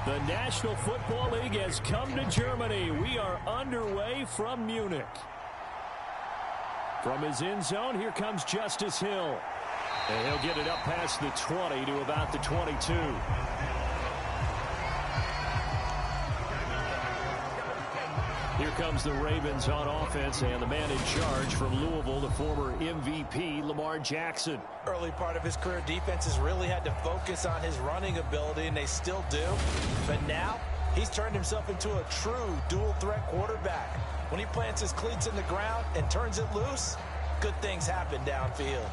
The National Football League has come to Germany. We are underway from Munich. From his end zone, here comes Justice Hill. And he'll get it up past the 20 to about the 22. Here comes the Ravens on offense, and the man in charge from Louisville, the former MVP, Lamar Jackson. Early part of his career, defenses really had to focus on his running ability, and they still do. But now, he's turned himself into a true dual-threat quarterback. When he plants his cleats in the ground and turns it loose, good things happen downfield.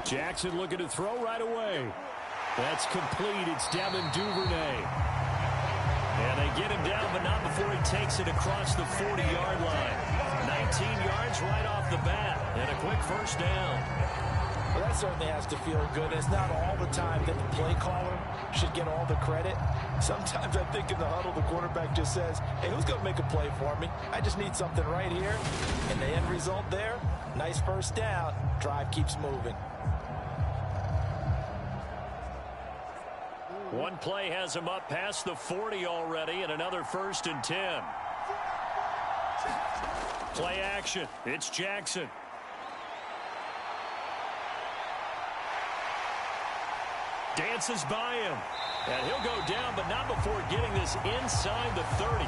Jackson looking to throw right away. That's complete. It's Devin Duvernay. And they get him down, but not before he takes it across the 40-yard line. 19 yards right off the bat, and a quick first down. Well, that certainly has to feel good. It's not all the time that the play caller should get all the credit. Sometimes I think in the huddle, the quarterback just says, hey, who's going to make a play for me? I just need something right here. And the end result there, nice first down. Drive keeps moving. One play has him up past the 40 already, and another 1st and 10. Play action. It's Jackson. Dances by him. And he'll go down, but not before getting this inside the 30.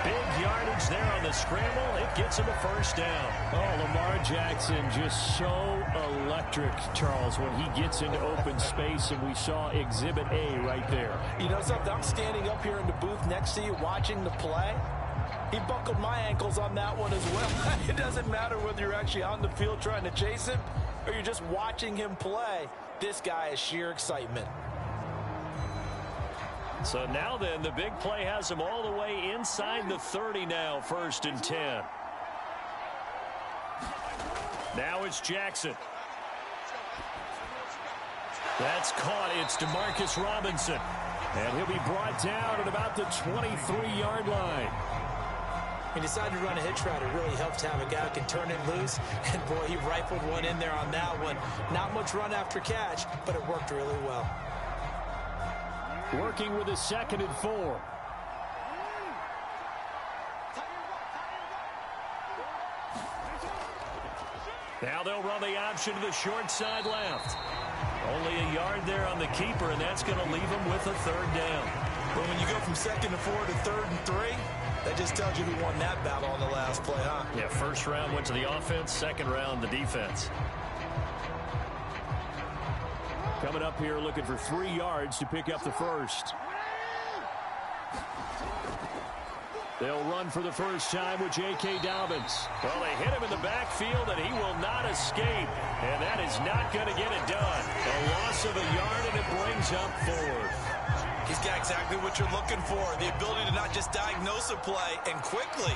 Big yardage there on the scramble. It gets him a first down. Oh, Lamar Jackson just so electric, Charles, when he gets into open space, and we saw Exhibit A right there. You know something? I'm standing up here in the booth next to you watching the play. He buckled my ankles on that one as well. It doesn't matter whether you're actually on the field trying to chase him or you're just watching him play. This guy is sheer excitement. So now then, the big play has him all the way inside the 30 now, 1st and 10. Now it's Jackson. That's caught. It's DeMarcus Robinson. And he'll be brought down at about the 23-yard line. He decided to run a hitch route. It really helps to have a guy who can turn it loose. And, boy, he rifled one in there on that one. Not much run after catch, but it worked really well. Working with a 2nd and 4. Now they'll run the option to the short side left. Only a yard there on the keeper, and that's going to leave him with a 3rd down. But when you go from 2nd and 4 to 3rd and 3, that just tells you who won that battle on the last play, huh? Yeah, 1st round went to the offense, 2nd round the defense. Coming up here looking for 3 yards to pick up the 1st. They'll run for the first time with J.K. Dobbins. Well, they hit him in the backfield, and he will not escape. And that is not going to get it done. A loss of a yard, and it brings up 4th. He's got exactly what you're looking for, the ability to not just diagnose a play and quickly,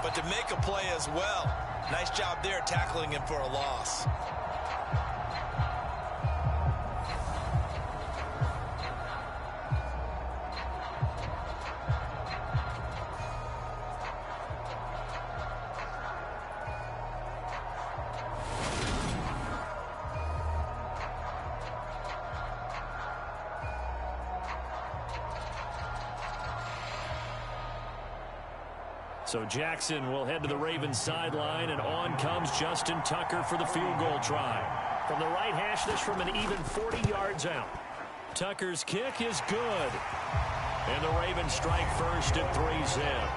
but to make a play as well. Nice job there tackling him for a loss. So Jackson will head to the Ravens sideline, and on comes Justin Tucker for the field goal try. From the right hash, this from an even 40 yards out. Tucker's kick is good. And the Ravens strike first at 3-zip.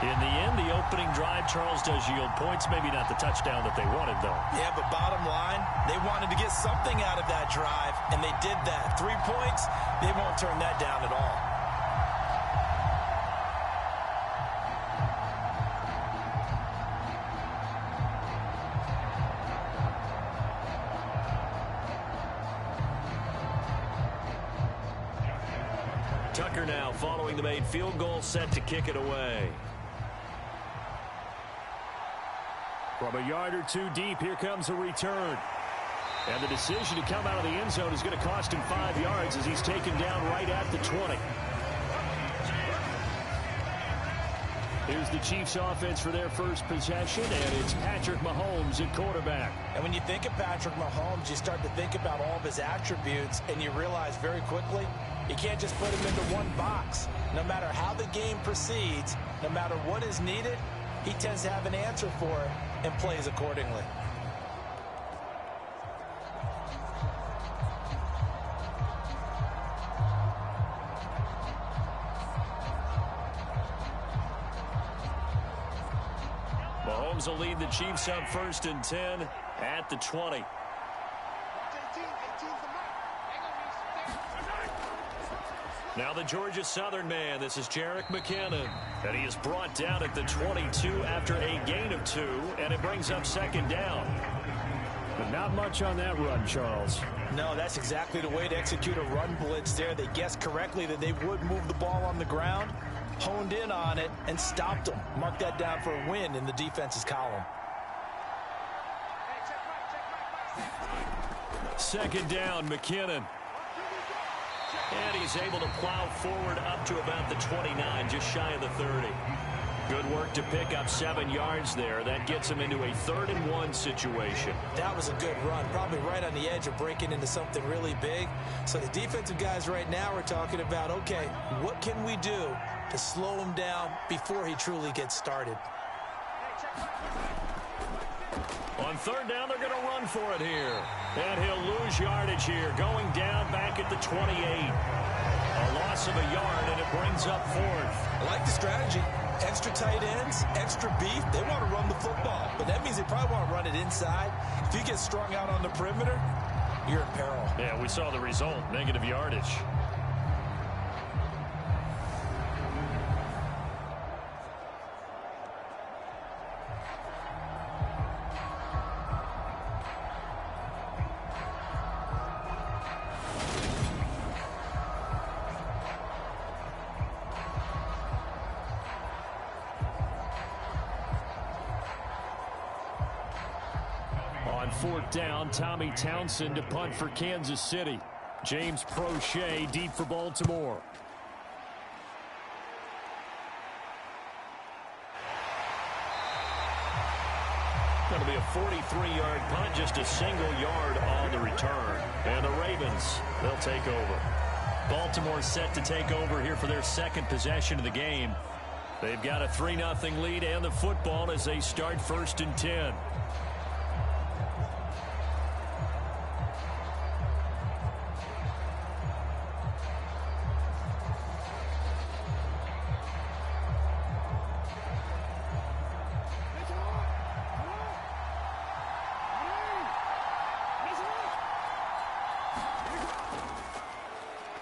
In the end, the opening drive, Charles, does yield points. Maybe not the touchdown that they wanted, though. Yeah, but bottom line, they wanted to get something out of that drive, and they did that. 3 points, they won't turn that down at all. Tucker now following the made field goal, set to kick it away. From a yard or two deep, here comes a return. And the decision to come out of the end zone is going to cost him 5 yards as he's taken down right at the 20. Here's the Chiefs offense for their first possession, and it's Patrick Mahomes at quarterback. And when you think of Patrick Mahomes, you start to think about all of his attributes, and you realize very quickly you can't just put him into one box. No matter how the game proceeds, no matter what is needed, he tends to have an answer for it and plays accordingly. Mahomes will lead the Chiefs up 1st and 10 at the 20. Now the Georgia Southern man, this is Jerick McKinnon. And he is brought down at the 22 after a gain of 2, and it brings up 2nd down. But not much on that run, Charles. No, that's exactly the way to execute a run blitz there. They guessed correctly that they would move the ball on the ground, honed in on it, and stopped them. Mark that down for a win in the defense's column. 2nd down, McKinnon. And he's able to plow forward up to about the 29, just shy of the 30. Good work to pick up 7 yards there. That gets him into a 3rd and 1 situation. That was a good run, probably right on the edge of breaking into something really big. So the defensive guys right now are talking about, okay, what can we do to slow him down before he truly gets started? On 3rd down, they're going to run for it here. And he'll lose yardage here, going down back at the 28. A loss of a yard, and it brings up 4th. I like the strategy. Extra tight ends, extra beef. They want to run the football, but that means they probably want to run it inside. If you get strung out on the perimeter, you're in peril. Yeah, we saw the result, negative yardage. On 4th down, Tommy Townsend to punt for Kansas City. James Prochet deep for Baltimore. Going to be a 43-yard punt, just a single yard on the return. And the Ravens, they'll take over. Baltimore set to take over here for their 2nd possession of the game. They've got a 3-0 lead and the football as they start 1st and 10.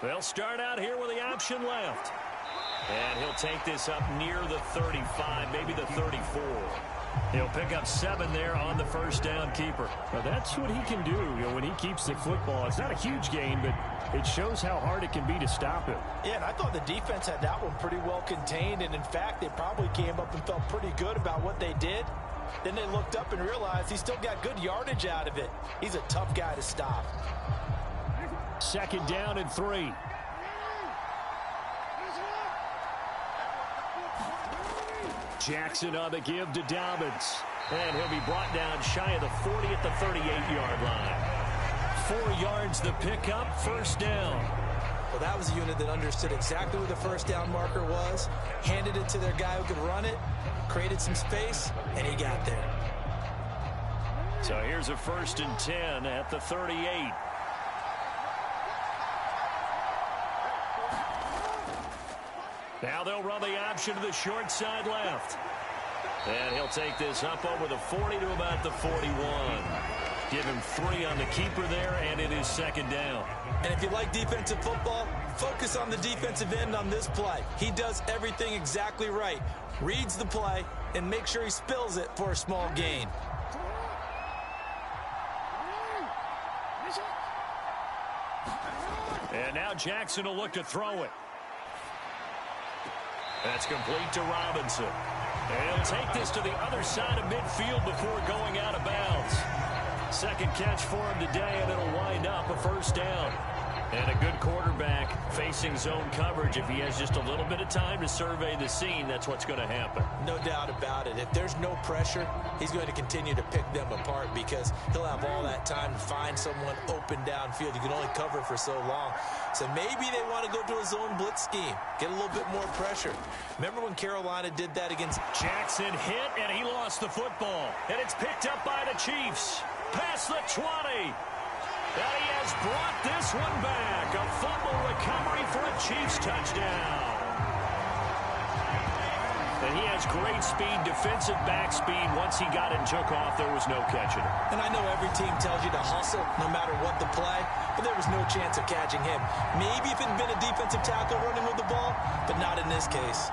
They'll start out here with the option left. And he'll take this up near the 35, maybe the 34. He'll pick up 7 there on the 1st down keeper. Now that's what he can do, when he keeps the football. It's not a huge gain, but it shows how hard it can be to stop him. Yeah, and I thought the defense had that one pretty well contained. And, in fact, they probably came up and felt pretty good about what they did. Then they looked up and realized he still got good yardage out of it. He's a tough guy to stop. 2nd down and 3. Jackson on the give to Dobbins. And he'll be brought down shy of the 40 at the 38-yard line. 4 yards the pickup, 1st down. Well, that was a unit that understood exactly where the 1st down marker was, handed it to their guy who could run it, created some space, and he got there. So here's a 1st and 10 at the 38. Now they'll run the option to the short side left. And he'll take this up over the 40 to about the 41. Give him 3 on the keeper there, and it is 2nd down. And if you like defensive football, focus on the defensive end on this play. He does everything exactly right. Reads the play and makes sure he spills it for a small gain. And now Jackson will look to throw it. That's complete to Robinson. And he'll take this to the other side of midfield before going out of bounds. Second catch for him today, and it'll wind up a first down. And a good quarterback facing zone coverage. If he has just a little bit of time to survey the scene, that's what's going to happen. No doubt about it. If there's no pressure, he's going to continue to pick them apart because he'll have all that time to find someone open downfield. You can only cover for so long. So maybe they want to go to a zone blitz scheme, get a little bit more pressure. Remember when Carolina did that against Jackson hit, and he lost the football. And it's picked up by the Chiefs. Past the 20. And he has brought this one back. A fumble recovery for a Chiefs touchdown. And he has great speed, defensive back speed. Once he got it and took off, there was no catching it. And I know every team tells you to hustle no matter what the play, but there was no chance of catching him. Maybe if it had been a defensive tackle running with the ball, but not in this case.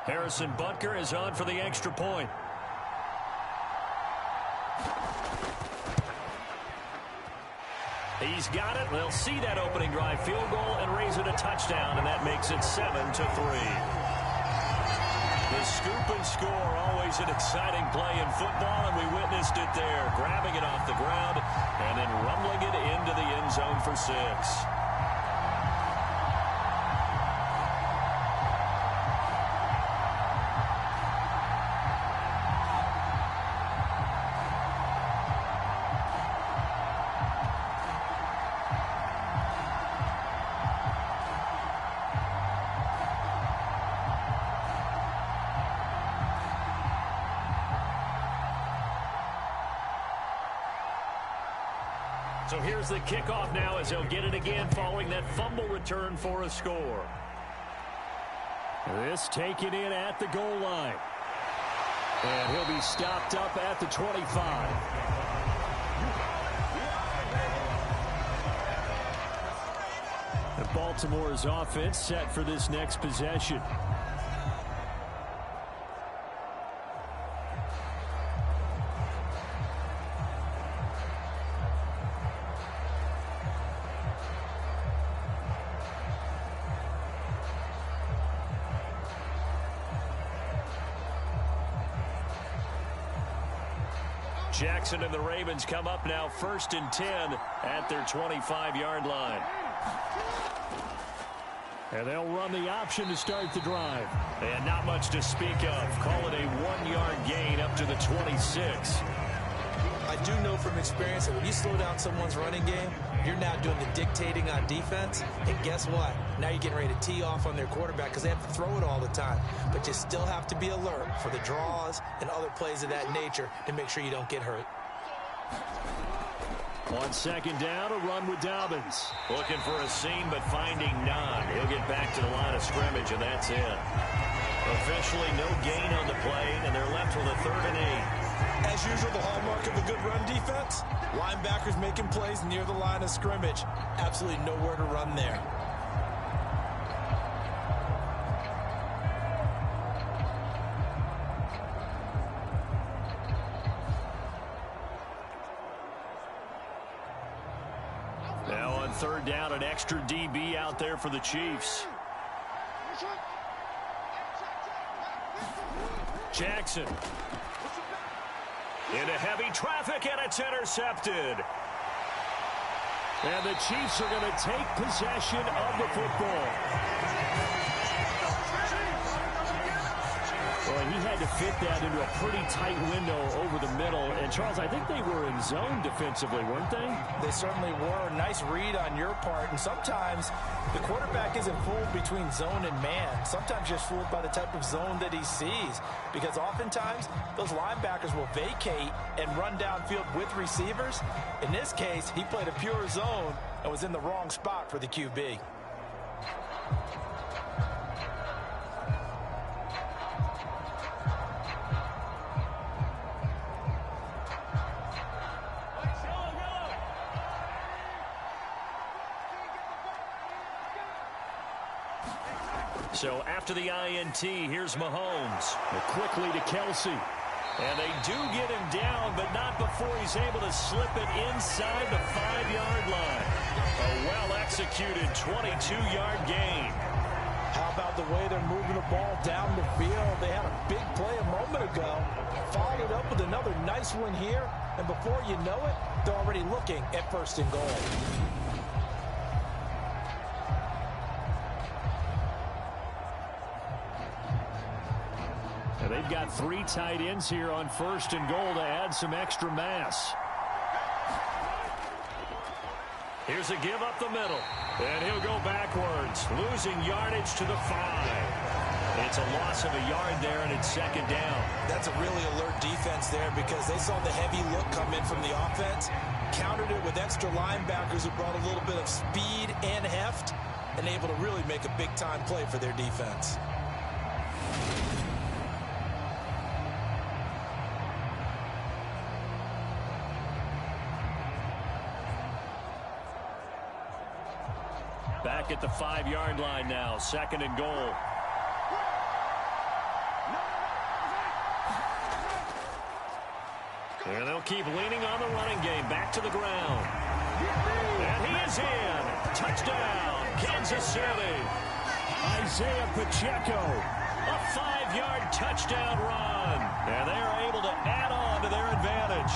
Harrison Butker is on for the extra point. He's got it. They'll see that opening drive field goal and raise it a touchdown, and that makes it 7-3. The scoop and score, always an exciting play in football, and we witnessed it there, grabbing it off the ground and then rumbling it into the end zone for 6. So here's the kickoff now as they'll get it again following that fumble return for a score. This taken in at the goal line. And he'll be stopped up at the 25. And Baltimore's offense set for this next possession. Jackson and the Ravens come up now 1st and 10 at their 25-yard line. And they'll run the option to start the drive. And not much to speak of. Call it a 1-yard gain up to the 26. I do know from experience that when you slow down someone's running game, you're now doing the dictating on defense. And guess what? Now you're getting ready to tee off on their quarterback because they have to throw it all the time. But you still have to be alert for the draws and other plays of that nature to make sure you don't get hurt. On 2nd down, a run with Dobbins. Looking for a seam, but finding none. He'll get back to the line of scrimmage, and that's it. Officially no gain on the play, and they're left with a 3rd and 8. As usual, the hallmark of a good run defense, linebackers making plays near the line of scrimmage. Absolutely nowhere to run there. Now on 3rd down, an extra DB out there for the Chiefs. Jackson. Into heavy traffic, and it's intercepted. And the Chiefs are going to take possession of the football. Well, he had to fit that into a pretty tight window over the middle. And, Charles, I think they were in zone defensively, weren't they? They certainly were. Nice read on your part. And sometimes the quarterback isn't fooled between zone and man. Sometimes just fooled by the type of zone that he sees. Because oftentimes those linebackers will vacate and run downfield with receivers. In this case, he played a pure zone and was in the wrong spot for the QB. So after the INT, here's Mahomes. Quickly to Kelsey. And they do get him down, but not before he's able to slip it inside the 5-yard line. A well-executed 22-yard gain. How about the way they're moving the ball down the field? They had a big play a moment ago. Followed it up with another nice one here. And before you know it, they're already looking at 1st and goal. Now they've got 3 tight ends here on 1st and goal to add some extra mass. Here's a give up the middle. And he'll go backwards, losing yardage to the 5. It's a loss of a yard there, and it's 2nd down. That's a really alert defense there because they saw the heavy look come in from the offense, countered it with extra linebackers who brought a little bit of speed and heft, and able to really make a big-time play for their defense. Back at the 5-yard line now, 2nd and goal. And they'll keep leaning on the running game. Back to the ground. And he is in. Touchdown, Kansas City. Isaiah Pacheco. A 5-yard touchdown run. And they are able to add on to their advantage.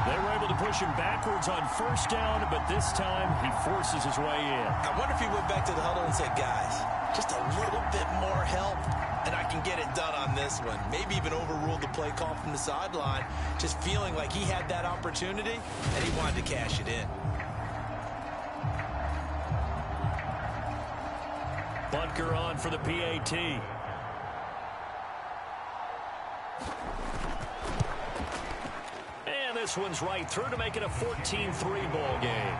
They were able to push him backwards on 1st down, but this time he forces his way in. I wonder if he went back to the huddle and said, guys, just a little bit more help, and I can get it done on this one. Maybe even overruled the play call from the sideline, just feeling like he had that opportunity, and he wanted to cash it in. Butker on for the PAT. This one's right through to make it a 14-3 ball game.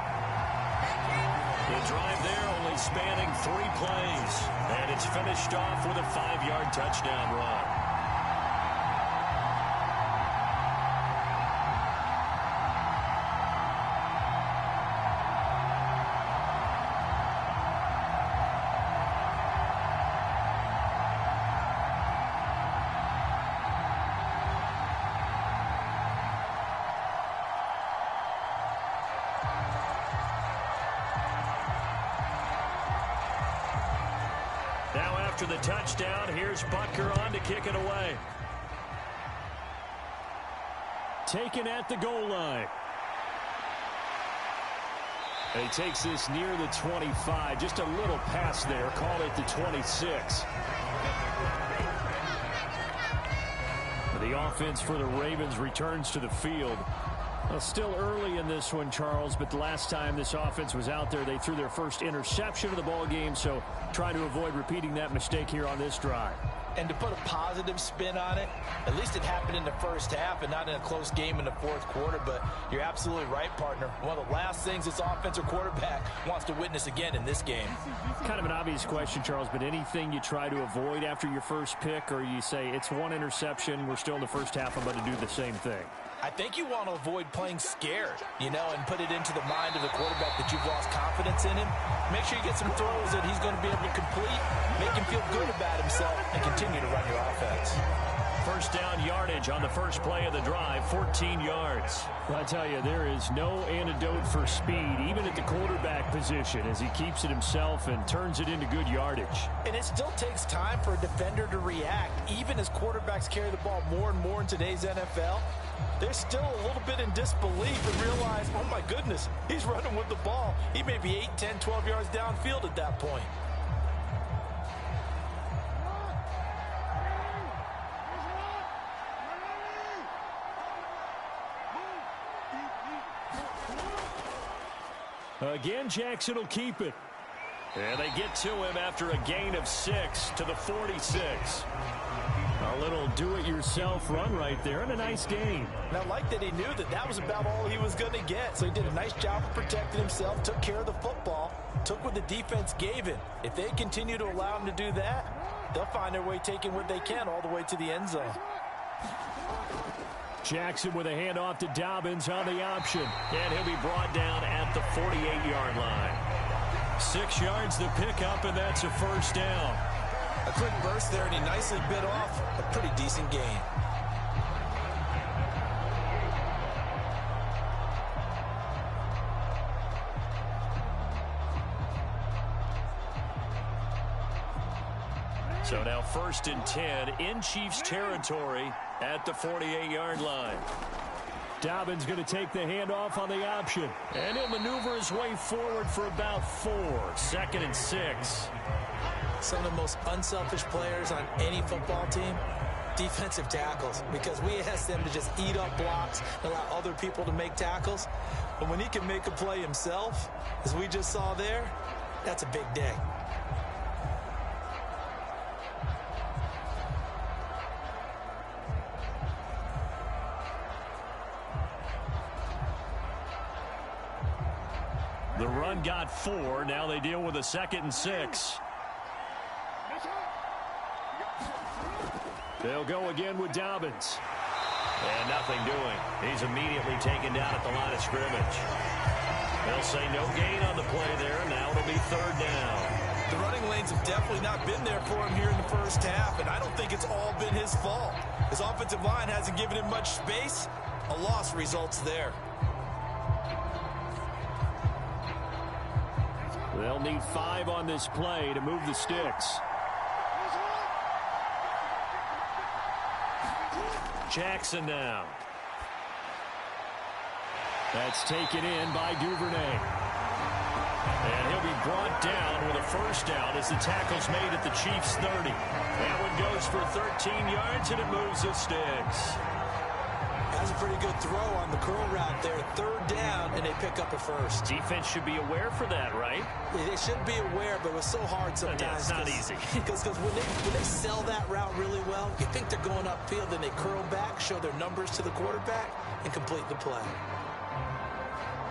The drive there only spanning 3 plays. And it's finished off with a 5-yard touchdown run. After the touchdown, here's Butker on to kick it away. Taken at the goal line. And he takes this near the 25. Just a little pass there. Call it the 26. The offense for the Ravens returns to the field. Well, still early in this one, Charles, but the last time this offense was out there, they threw their first interception of the ball game, so try to avoid repeating that mistake here on this drive. And to put a positive spin on it, at least it happened in the 1st half and not in a close game in the 4th quarter, but you're absolutely right, partner. One of the last things this offensive quarterback wants to witness again in this game. Kind of an obvious question, Charles, but anything you try to avoid after your first pick, or you say it's 1 interception, we're still in the 1st half, I'm going to do the same thing? I think you want to avoid playing scared, and put it into the mind of the quarterback that you've lost confidence in him. Make sure you get some throws that he's going to be able to complete, make him feel good about himself, and continue to run your offense. 1st down yardage on the first play of the drive, 14 yards. Well, I tell you, there is no antidote for speed, even at the quarterback position, as he keeps it himself and turns it into good yardage. And it still takes time for a defender to react, even as quarterbacks carry the ball more and more in today's NFL. They're still a little bit in disbelief and realize, oh my goodness, he's running with the ball. He may be 8, 10, 12 yards downfield at that point. Again, Jackson will keep it. And they get to him after a gain of 6 to the 46. A little do-it-yourself run right there, and a nice gain. And I like that he knew that that was about all he was going to get. So he did a nice job of protecting himself, took care of the football, took what the defense gave him. If they continue to allow him to do that, they'll find their way taking what they can all the way to the end zone. Jackson with a handoff to Dobbins on the option. And he'll be brought down at the 48-yard line. 6 yards the pickup, and that's a first down. A quick burst there, and he nicely bit off a pretty decent gain. So now 1st and 10 in Chiefs territory at the 48-yard line. Dobbins going to take the handoff on the option. And he'll maneuver his way forward for about 4. 2nd and 6. Some of the most unselfish players on any football team, defensive tackles, because we ask them to just eat up blocks and allow other people to make tackles. But when he can make a play himself, as we just saw there, that's a big day. The run got 4. Now they deal with a 2nd and 6. They'll go again with Dobbins. And nothing doing. He's immediately taken down at the line of scrimmage. They'll say no gain on the play there. Now it'll be 3rd down. The running lanes have definitely not been there for him here in the first half, and I don't think it's all been his fault. His offensive line hasn't given him much space. A loss results there. They'll need 5 on this play to move the sticks. Jackson now. That's taken in by Duvernay. And he'll be brought down with a first down as the tackle's made at the Chiefs' 30. That one goes for 13 yards, and it moves the sticks. That's a pretty good throw on the curl route there. 3rd down, and they pick up a first. Defense should be aware for that, right? They should be aware, but it was so hard sometimes. Yeah, it's not easy. Because when they sell that route really well, you think they're going upfield, then they curl back, show their numbers to the quarterback, and complete the play.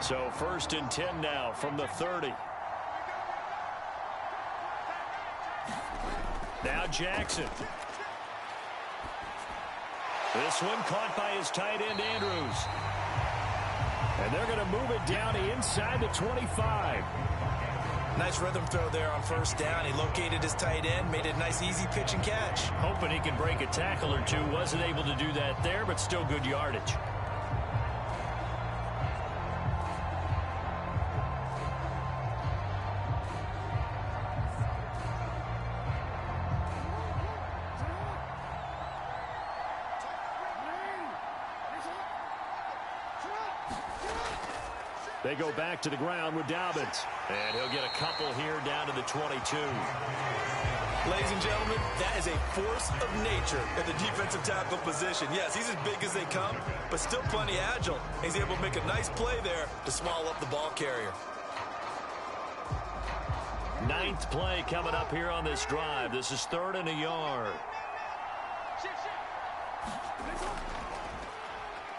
So 1st and 10 now from the 30. Now Jackson. This one caught by his tight end, Andrews. And they're going to move it down inside the 25. Nice rhythm throw there on 1st down. He located his tight end, made it a nice, easy pitch and catch. Hoping he can break a tackle or two. Wasn't able to do that there, but still good yardage. They go back to the ground with Dobbins. And he'll get a couple here down to the 22. Ladies and gentlemen, that is a force of nature at the defensive tackle position. Yes, he's as big as they come, but still plenty agile. He's able to make a nice play there to swallow up the ball carrier. 9th play coming up here on this drive. This is 3rd and a yard.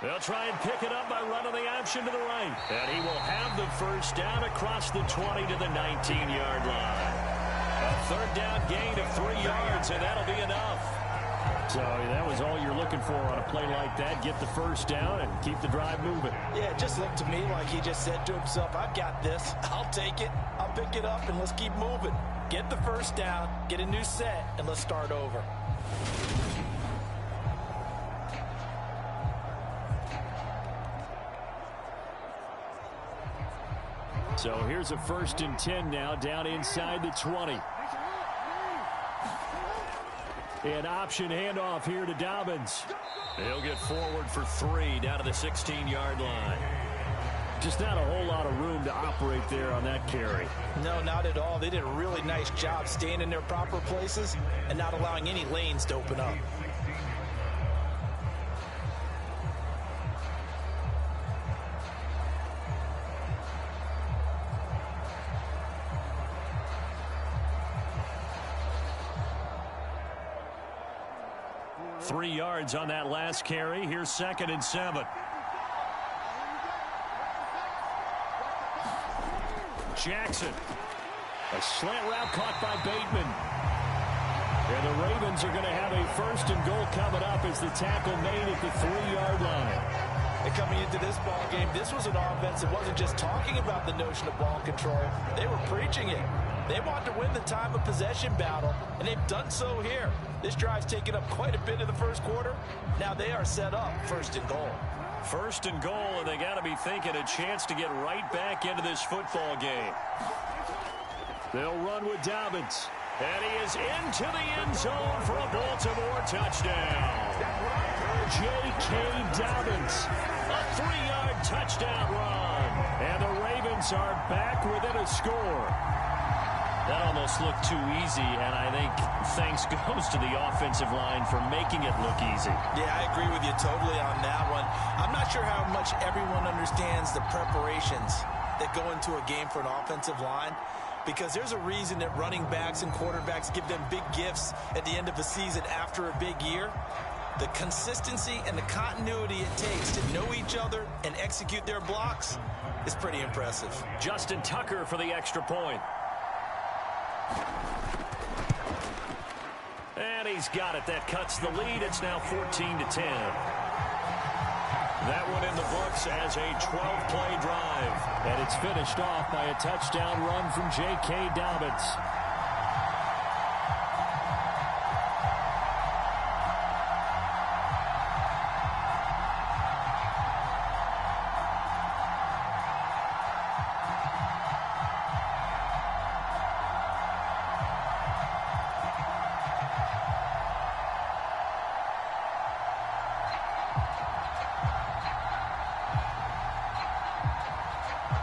They'll try and pick it up by running the option to the right. And he will have the first down across the 20 to the 19-yard line. A 3rd down gain of 3 yards, and that'll be enough. So that was all you're looking for on a play like that. Get the first down and keep the drive moving. Yeah, it just looked to me like he just said to himself, I've got this. I'll take it. I'll pick it up, and let's keep moving. Get the first down, get a new set, and let's start over. So here's a 1st and 10 now down inside the 20. An option handoff here to Dobbins. He'll get forward for 3 down to the 16-yard line. Just not a whole lot of room to operate there on that carry. No, not at all. They did a really nice job staying in their proper places and not allowing any lanes to open up. Three yards on that last carry. Here's 2nd and 7. Jackson. A slant route caught by Bateman. And the Ravens are going to have a 1st and goal coming up as the tackle made at the 3-yard line. And coming into this ball game, this was an offense that wasn't just talking about the notion of ball control. They were preaching it. They wanted to win the time of possession battle, and they've done so here. This drive's taken up quite a bit in the first quarter. Now they are set up first and goal. First and goal, and they got to be thinking a chance to get right back into this football game. They'll run with Dobbins. And he is into the end zone for a Baltimore touchdown. J.K. Dobbins, a 3-yard touchdown run. And the Ravens are back within a score. That almost looked too easy, and I think thanks goes to the offensive line for making it look easy. Yeah, I agree with you totally on that one. I'm not sure how much everyone understands the preparations that go into a game for an offensive line, because there's a reason that running backs and quarterbacks give them big gifts at the end of a season after a big year. The consistency and the continuity it takes to know each other and execute their blocks is pretty impressive. Justin Tucker for the extra point. And he's got it. That cuts the lead. It's now 14-10. That one in the books as a 12-play drive. And it's finished off by a touchdown run from J.K. Dobbins.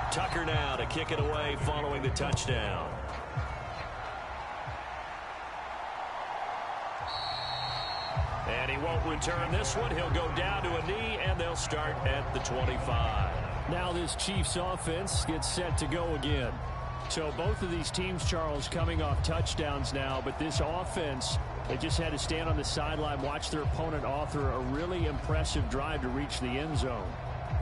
Tucker now to kick it away following the touchdown. And he won't return this one. He'll go down to a knee, and they'll start at the 25. Now this Chiefs offense gets set to go again. So both of these teams, Charles, coming off touchdowns now, but this offense, they just had to stand on the sideline, watch their opponent author a really impressive drive to reach the end zone.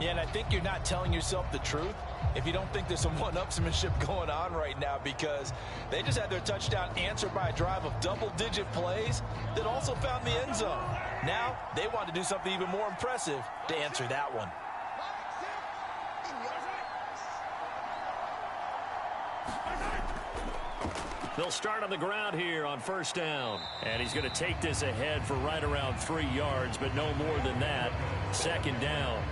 Yeah, and I think you're not telling yourself the truth if you don't think there's some one-upsmanship going on right now, because they just had their touchdown answered by a drive of double-digit plays that also found the end zone. Now they want to do something even more impressive to answer that one. They'll start on the ground here on first down. And he's going to take this ahead for right around 3 yards, but no more than that. Second down.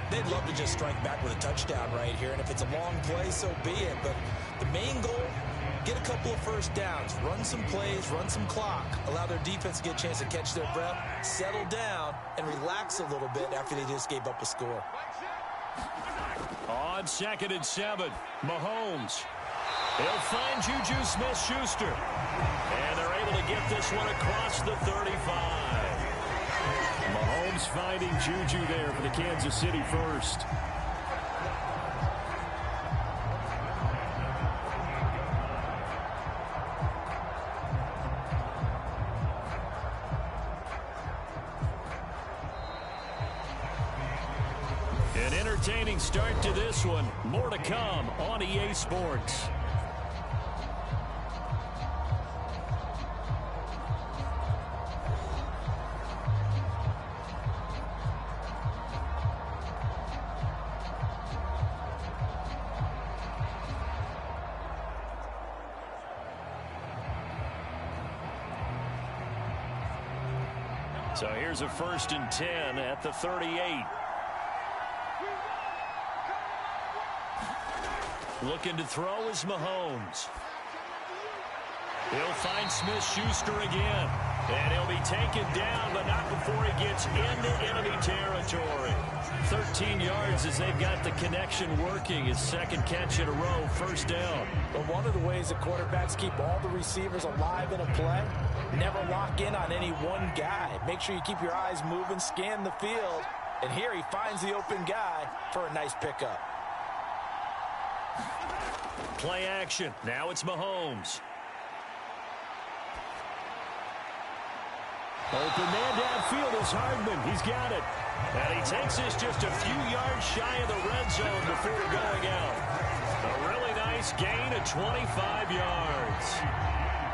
They'd love to just strike back with a touchdown right here, and if it's a long play, so be it. But the main goal, get a couple of first downs, run some plays, run some clock, allow their defense to get a chance to catch their breath, settle down, and relax a little bit after they just gave up a score. On 2nd and 7, Mahomes. He'll find Juju Smith-Schuster. And they're able to get this one across the 35. Mahomes finding Juju there for the Kansas City first. An entertaining start to this one. More to come on EA Sports. So here's a 1st and 10 at the 38. Looking to throw is Mahomes. He'll find Smith-Schuster again. And he'll be taken down, but not before he gets into enemy territory. 13 yards as they've got the connection working. His second catch in a row, first down. But one of the ways that quarterbacks keep all the receivers alive in a play, never lock in on any one guy. Make sure you keep your eyes moving, scan the field. And here he finds the open guy for a nice pickup. Play action. Now it's Mahomes. Open man downfield is Hardman. He's got it. And he takes this just a few yards shy of the red zone before going out. A really nice gain of 25 yards.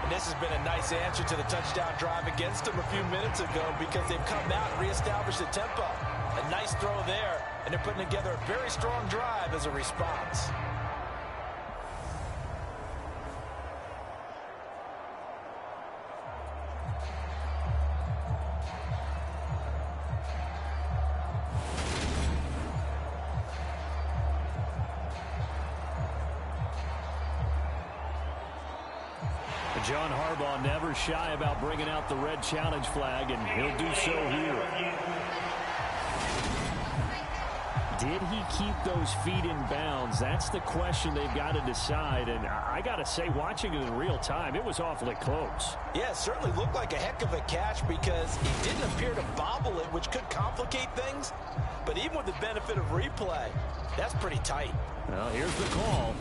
And this has been a nice answer to the touchdown drive against them a few minutes ago, because they've come out and reestablished the tempo. A nice throw there, and they're putting together a very strong drive as a response. John Harbaugh never shy about bringing out the red challenge flag, and he'll do so here. Did he keep those feet in bounds? That's the question they've got to decide, and I got to say, watching it in real time, it was awfully close. Yeah, it certainly looked like a heck of a catch because he didn't appear to bobble it, which could complicate things. But even with the benefit of replay, that's pretty tight. Well, here's the call.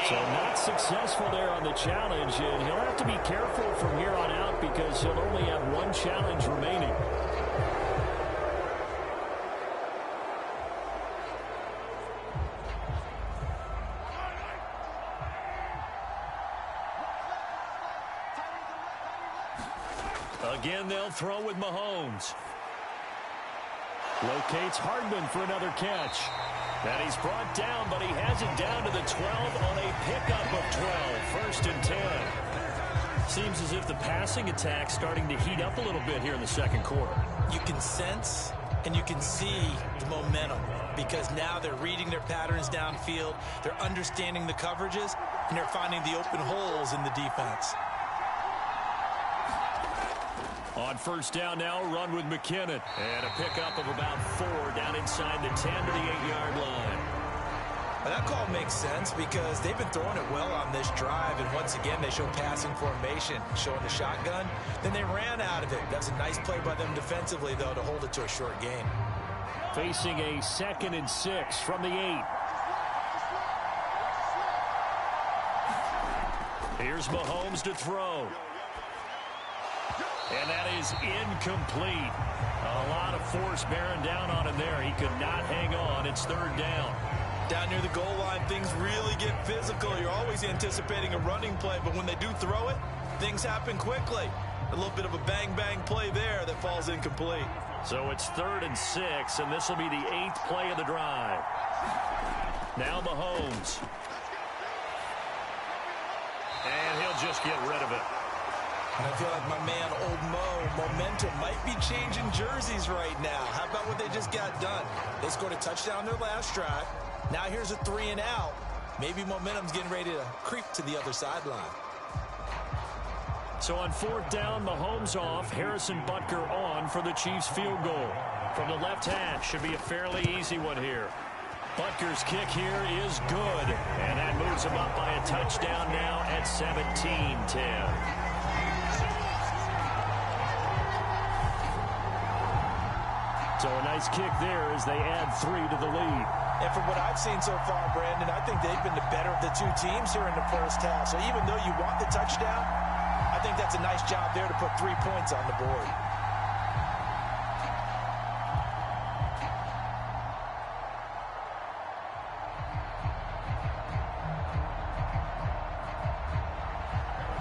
So not successful there on the challenge, and he'll have to be careful from here on out because he'll only have one challenge remaining. Again, they'll throw with Mahomes. Locates Hardman for another catch. And he's brought down, but he has it down to the 12 on a pickup of 12. 1st and 10. Seems as if the passing attack's starting to heat up a little bit here in the second quarter. You can sense and you can see the momentum because now they're reading their patterns downfield, they're understanding the coverages, and they're finding the open holes in the defense. On 1st down now, run with McKinnon. And a pickup of about 4 down inside the 10 to the 8-yard line. Well, that call makes sense because they've been throwing it well on this drive, and once again they show passing formation, showing the shotgun. Then they ran out of it. That's a nice play by them defensively, though, to hold it to a short gain. Facing a 2nd and 6 from the 8. Here's Mahomes to throw. And that is incomplete. A lot of force bearing down on him there. He could not hang on. It's 3rd down. Down near the goal line, things really get physical. You're always anticipating a running play, but when they do throw it, things happen quickly. A little bit of a bang-bang play there that falls incomplete. So it's 3rd and 6, and this will be the 8th play of the drive. Now Mahomes. And he'll just get rid of it. And I feel like my man, Old Mo, momentum might be changing jerseys right now. How about what they just got done? They scored a touchdown their last drive. Now here's a 3 and out. Maybe momentum's getting ready to creep to the other sideline. So on 4th down, Mahomes off. Harrison Butker on for the Chiefs field goal. From the left hash, should be a fairly easy one here. Butker's kick here is good. And that moves him up by a touchdown now at 17-10. So a nice kick there as they add 3 to the lead. And from what I've seen so far, Brandon, I think they've been the better of the two teams here in the first half. So even though you want the touchdown, I think that's a nice job there to put 3 points on the board.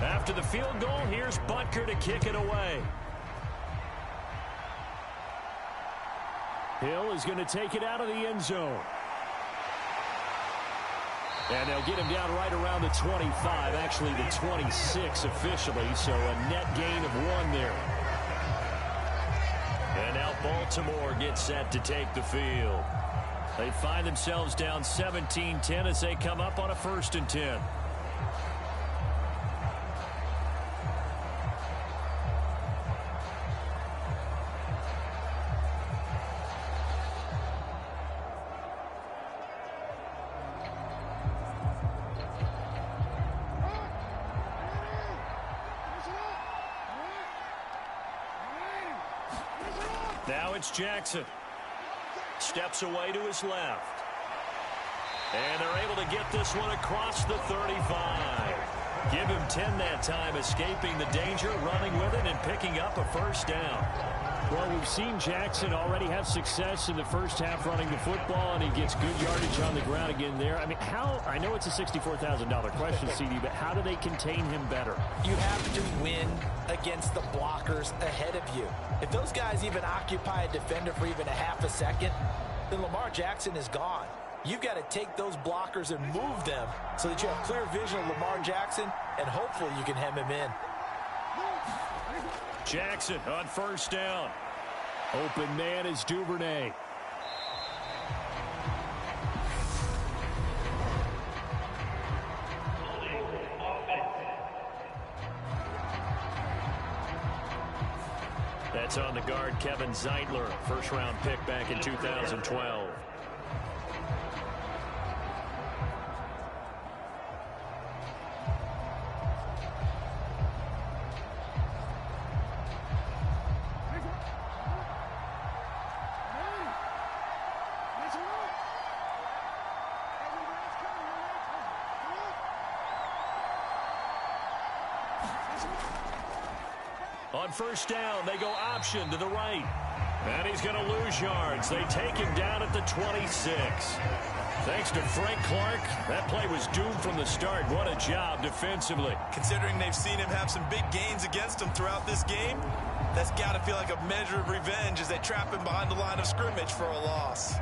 After the field goal, here's Butker to kick it away. Hill is going to take it out of the end zone. And they'll get him down right around the 25, actually the 26 officially, so a net gain of 1 there. And now Baltimore gets set to take the field. They find themselves down 17-10 as they come up on a 1st and 10. Now it's Jackson. Steps away to his left. And they're able to get this one across the 35. Give him 10 that time, escaping the danger, running with it, and picking up a 1st down. Well, we've seen Jackson already have success in the first half running the football, and he gets good yardage on the ground again there. I mean, I know it's a $64,000 question, CD, but how do they contain him better? You have to win against the blockers ahead of you. If those guys even occupy a defender for even a half a second, then Lamar Jackson is gone. You've got to take those blockers and move them so that you have clear vision of Lamar Jackson, and hopefully you can hem him in. Jackson on first down. Open man is Duvernay. That's on the guard, Kevin Zeitler, first-round pick back in 2012. On first down, they go option to the right. And he's going to lose yards. They take him down at the 26. Thanks to Frank Clark, that play was doomed from the start. What a job defensively. Considering they've seen him have some big gains against him throughout this game, that's got to feel like a measure of revenge as they trap him behind the line of scrimmage for a loss.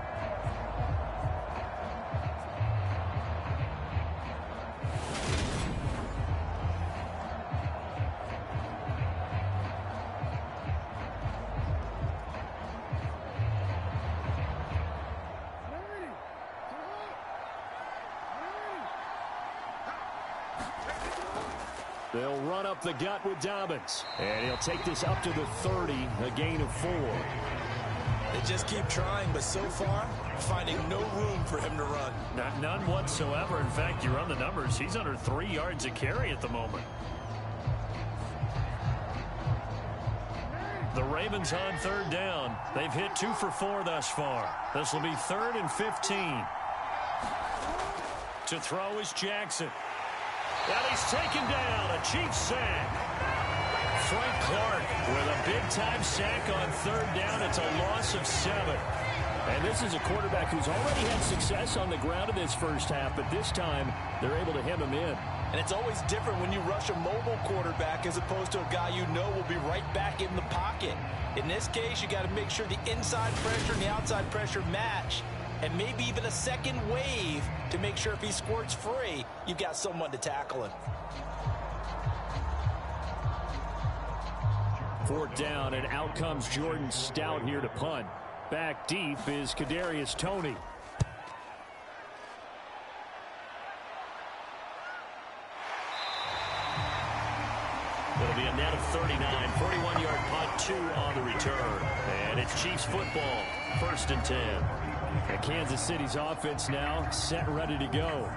They'll run up the gut with Dobbins. And he'll take this up to the 30, a gain of 4. They just keep trying, but so far, finding no room for him to run. None whatsoever. In fact, you run the numbers. He's under 3 yards a carry at the moment. The Ravens on third down. They've hit 2 for 4 thus far. This will be 3rd and 15. To throw is Jackson. And he's taken down, a Chiefs sack. Frank Clark with a big-time sack on third down. It's a loss of 7. And this is a quarterback who's already had success on the ground in this first half, but this time they're able to hem him in. And it's always different when you rush a mobile quarterback as opposed to a guy you know will be right back in the pocket. In this case, you got to make sure the inside pressure and the outside pressure match. And maybe even a second wave to make sure if he squirts free, you've got someone to tackle him. 4th down, and out comes Jordan Stout here to punt. Back deep is Kadarius Toney. It'll be a net of 39, 41-yard punt, 2 on the return. And it's Chiefs football, 1st and 10. And Kansas City's offense now set, ready to go.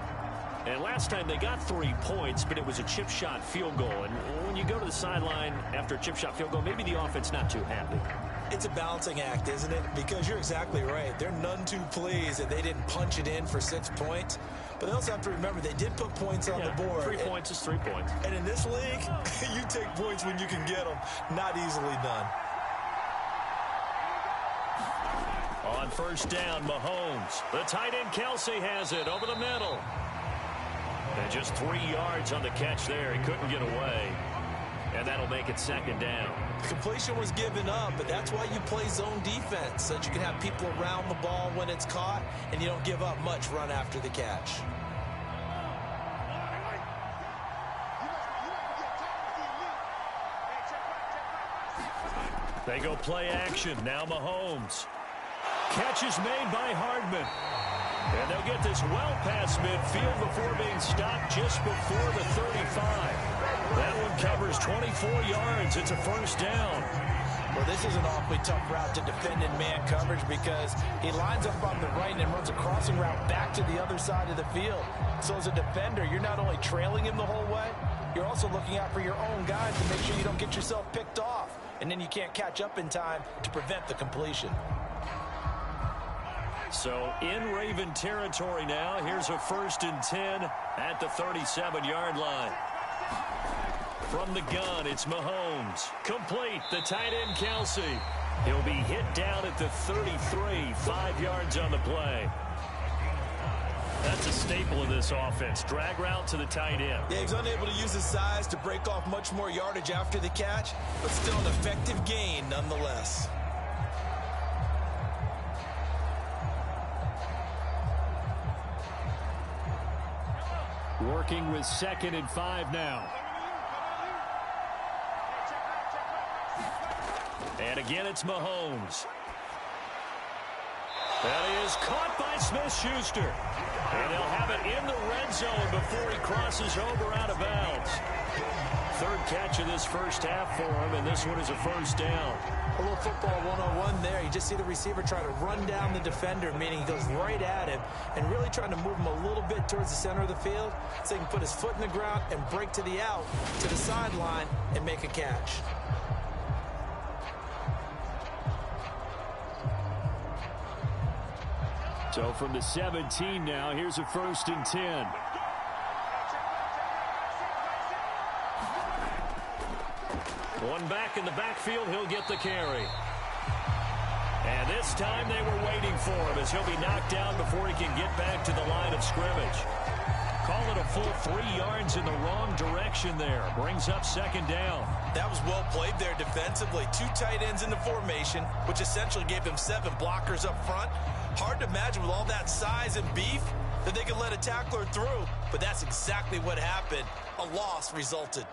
And last time they got 3 points, but it was a chip shot field goal. And when you go to the sideline after a chip shot field goal, maybe the offense not too happy. It's a balancing act, isn't it? Because you're exactly right. They're none too pleased that they didn't punch it in for 6 points. But they also have to remember they did put points on the board. 3 points is 3 points. And in this league, you take points when you can get them. Not easily done. On first down, Mahomes. The tight end Kelsey has it over the middle. And just 3 yards on the catch there. He couldn't get away. And that'll make it 2nd down. The completion was given up, but that's why you play zone defense, so that you can have people around the ball when it's caught, and you don't give up much run after the catch. They go play action. Now Mahomes. Catch is made by Hardman. And they'll get this well past midfield before being stopped just before the 35. That one covers 24 yards. It's a 1st down. Well, this is an awfully tough route to defend in man coverage because he lines up on the right and then runs a crossing route back to the other side of the field. So as a defender, you're not only trailing him the whole way, you're also looking out for your own guys to make sure you don't get yourself picked off. And then you can't catch up in time to prevent the completion. So in Raven territory now. Here's a 1st and 10 at the 37-yard line. From the gun, it's Mahomes. Complete, the tight end Kelsey. He'll be hit down at the 33, 5 yards on the play. That's a staple of this offense. Drag route to the tight end. Yeah, he's unable to use his size to break off much more yardage after the catch, but still an effective gain nonetheless. Working with 2nd and 5 now. And again, it's Mahomes. That is caught by Smith-Schuster. And they'll have it in the red zone before he crosses over out of bounds. 3rd catch of this first half for him, and this one is a first down. A little football 101 there. You just see the receiver try to run down the defender, meaning he goes right at him and really trying to move him a little bit towards the center of the field so he can put his foot in the ground and break to the out, to the sideline, and make a catch. So from the 17 now, here's a 1st and 10. One back in the backfield, he'll get the carry. And this time they were waiting for him as he'll be knocked down before he can get back to the line of scrimmage. Call it a full 3 yards in the wrong direction there. Brings up 2nd down. That was well played there defensively. 2 tight ends in the formation, which essentially gave them 7 blockers up front. Hard to imagine with all that size and beef that they could let a tackler through, but that's exactly what happened. A loss resulted.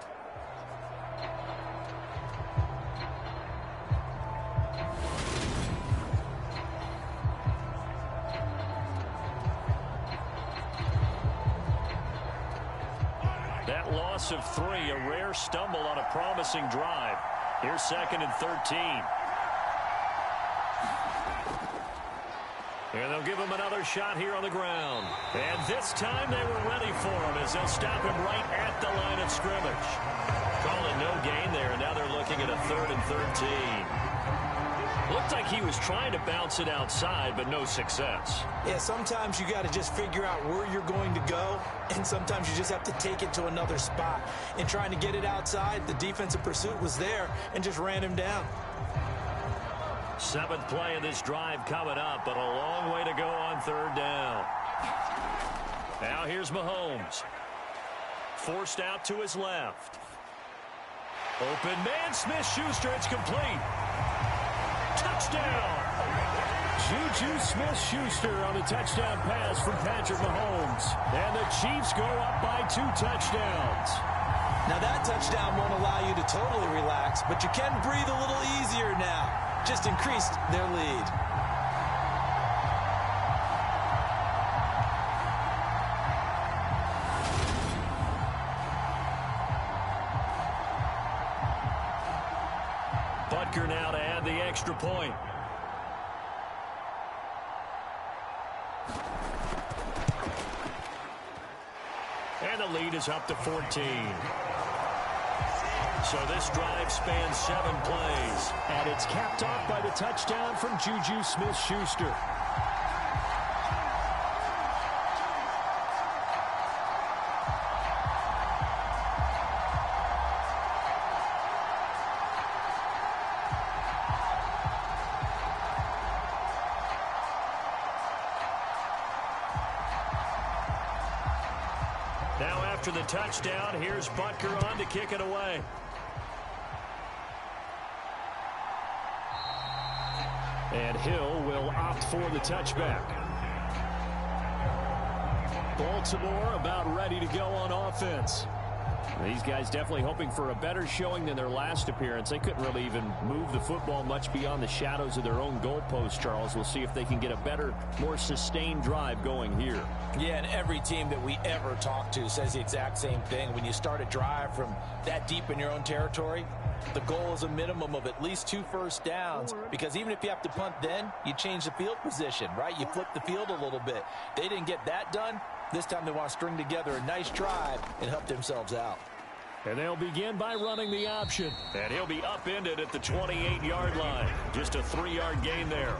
That loss of 3, a rare stumble on a promising drive. Here's 2nd and 13. And they'll give him another shot here on the ground. And this time they were ready for him as they'll stop him right at the line of scrimmage. Calling no gain there, and now they're looking at a 3rd and 13. Looked like he was trying to bounce it outside, but no success. Yeah, sometimes you got to just figure out where you're going to go, and sometimes you just have to take it to another spot. In trying to get it outside, the defensive pursuit was there and just ran him down. 7th play of this drive coming up, but a long way to go on 3rd down. Now here's Mahomes. Forced out to his left. Open man, Smith-Schuster, it's complete. Touchdown! Juju Smith-Schuster on a touchdown pass from Patrick Mahomes. And the Chiefs go up by 2 touchdowns. Now that touchdown won't allow you to totally relax, but you can breathe a little easier now. Just increased their lead. Butker now to add the extra point. And the lead is up to 14. So this drive spans 7 plays. And it's capped off by the touchdown from Juju Smith-Schuster. Now after the touchdown, here's Butker on to kick it away. And Hill will opt for the touchback. Baltimore about ready to go on offense. These guys definitely hoping for a better showing than their last appearance. They couldn't really even move the football much beyond the shadows of their own goalpost, Charles. We'll see if they can get a better, more sustained drive going here. Yeah, and every team that we ever talk to says the exact same thing. When you start a drive from that deep in your own territory, the goal is a minimum of at least 2 first downs, because even if you have to punt then, you change the field position, right? You flip the field a little bit. They didn't get that done. This time they want to string together a nice drive and help themselves out. And they'll begin by running the option. And he'll be upended at the 28-yard line. Just a 3-yard gain there.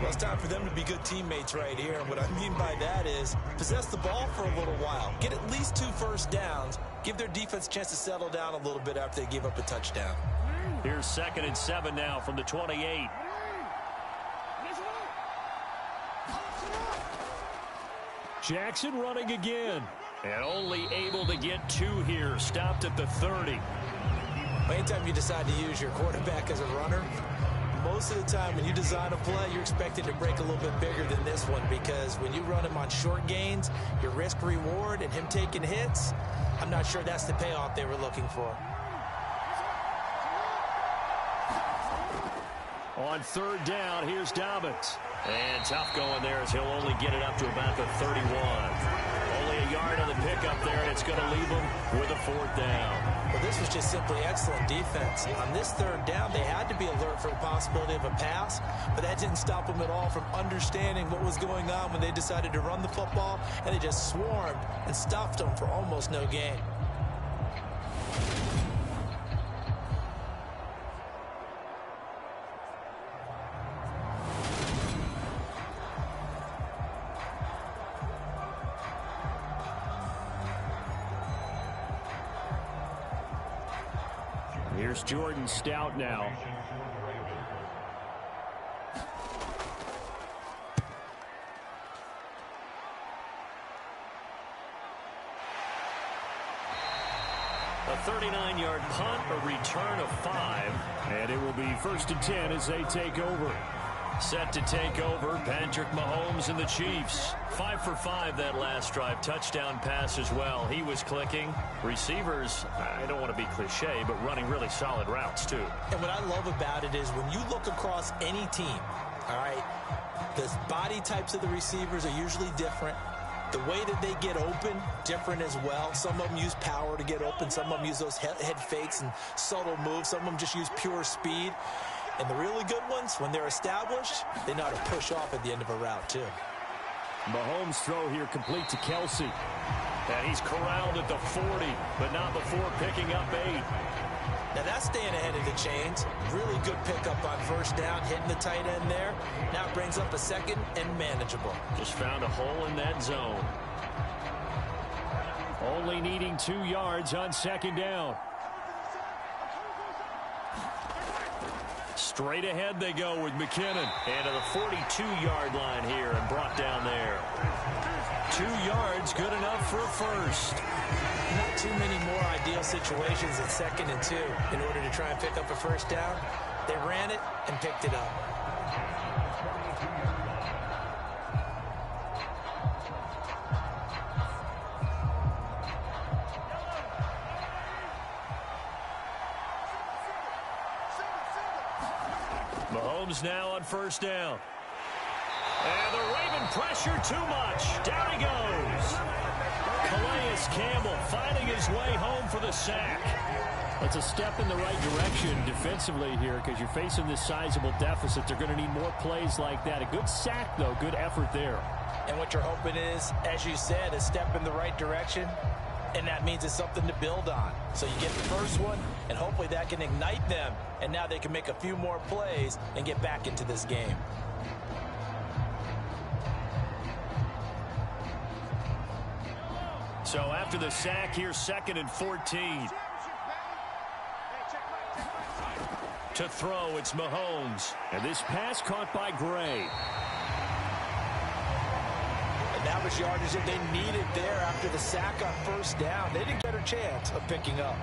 Well, it's time for them to be good teammates right here. And what I mean by that is possess the ball for a little while. Get at least 2 first downs. Give their defense a chance to settle down a little bit after they give up a touchdown. Here's 2nd and 7 now from the 28. Jackson running again. And only able to get 2 here. Stopped at the 30. Anytime you decide to use your quarterback as a runner, most of the time when you design a play, you're expected to break a little bit bigger than this one, because when you run him on short gains, your risk-reward and him taking hits, I'm not sure that's the payoff they were looking for. On 3rd down, here's Dobbins. And tough going there as he'll only get it up to about the 31. Only a yard on the pickup there, and it's going to leave him with a 4th down. Well, this was just simply excellent defense. On this 3rd down, they had to be alert for the possibility of a pass, but that didn't stop them at all from understanding what was going on when they decided to run the football, and they just swarmed and stuffed them for almost no gain. Here's Jordan Stout now. A 39-yard punt, a return of 5. And it will be 1st and 10 as they take over. Set to take over, Patrick Mahomes and the Chiefs. 5 for 5 that last drive. Touchdown pass as well. He was clicking. Receivers, I don't want to be cliche, but running really solid routes too. And what I love about it is when you look across any team, all right, the body types of the receivers are usually different. The way that they get open, different as well. Some of them use power to get open. Some of them use those head fakes and subtle moves. Some of them just use pure speed. And the really good ones, when they're established, they know how to push off at the end of a route, too. Mahomes' throw here complete to Kelsey. And he's corralled at the 40, but not before picking up 8. Now, that's staying ahead of the chains. Really good pickup on 1st down, hitting the tight end there. Now it brings up a 2nd and manageable. Just found a hole in that zone. Only needing 2 yards on 2nd down. Straight ahead they go with McKinnon. And to the 42-yard line here and brought down there. 2 yards, good enough for a 1st. Not too many more ideal situations at 2nd and 2 in order to try and pick up a 1st down. They ran it and picked it up. Mahomes now on 1st down. And the Raven pressure too much. Down he goes. Calais Campbell finding his way home for the sack. That's a step in the right direction defensively here, because you're facing this sizable deficit. They're going to need more plays like that. A good sack, though. Good effort there. And what you're hoping is, as you said, a step in the right direction. And that means it's something to build on. So you get the first one, and hopefully that can ignite them. And now they can make a few more plays and get back into this game. So after the sack, here's 2nd and 14. To throw, it's Mahomes. And this pass caught by Gray. And that was yardage that they needed there after the sack on 1st down. They didn't get a chance of picking up.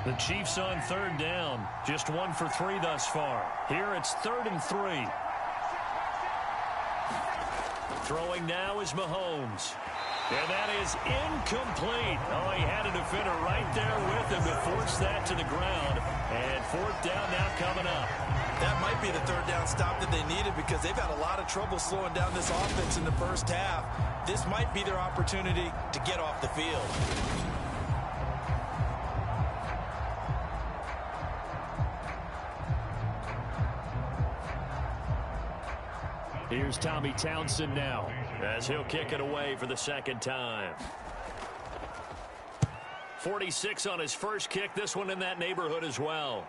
The Chiefs on 3rd down. Just 1 for 3 thus far. Here it's 3rd and 3. Throwing now is Mahomes. And that is incomplete. Oh, he had a defender right there with him to force that to the ground. And 4th down now coming up. That might be the 3rd down stop that they needed, because they've had a lot of trouble slowing down this offense in the 1st half. This might be their opportunity to get off the field. Here's Tommy Townsend now, as he'll kick it away for the 2nd time. 46 on his first kick. This one in that neighborhood as well.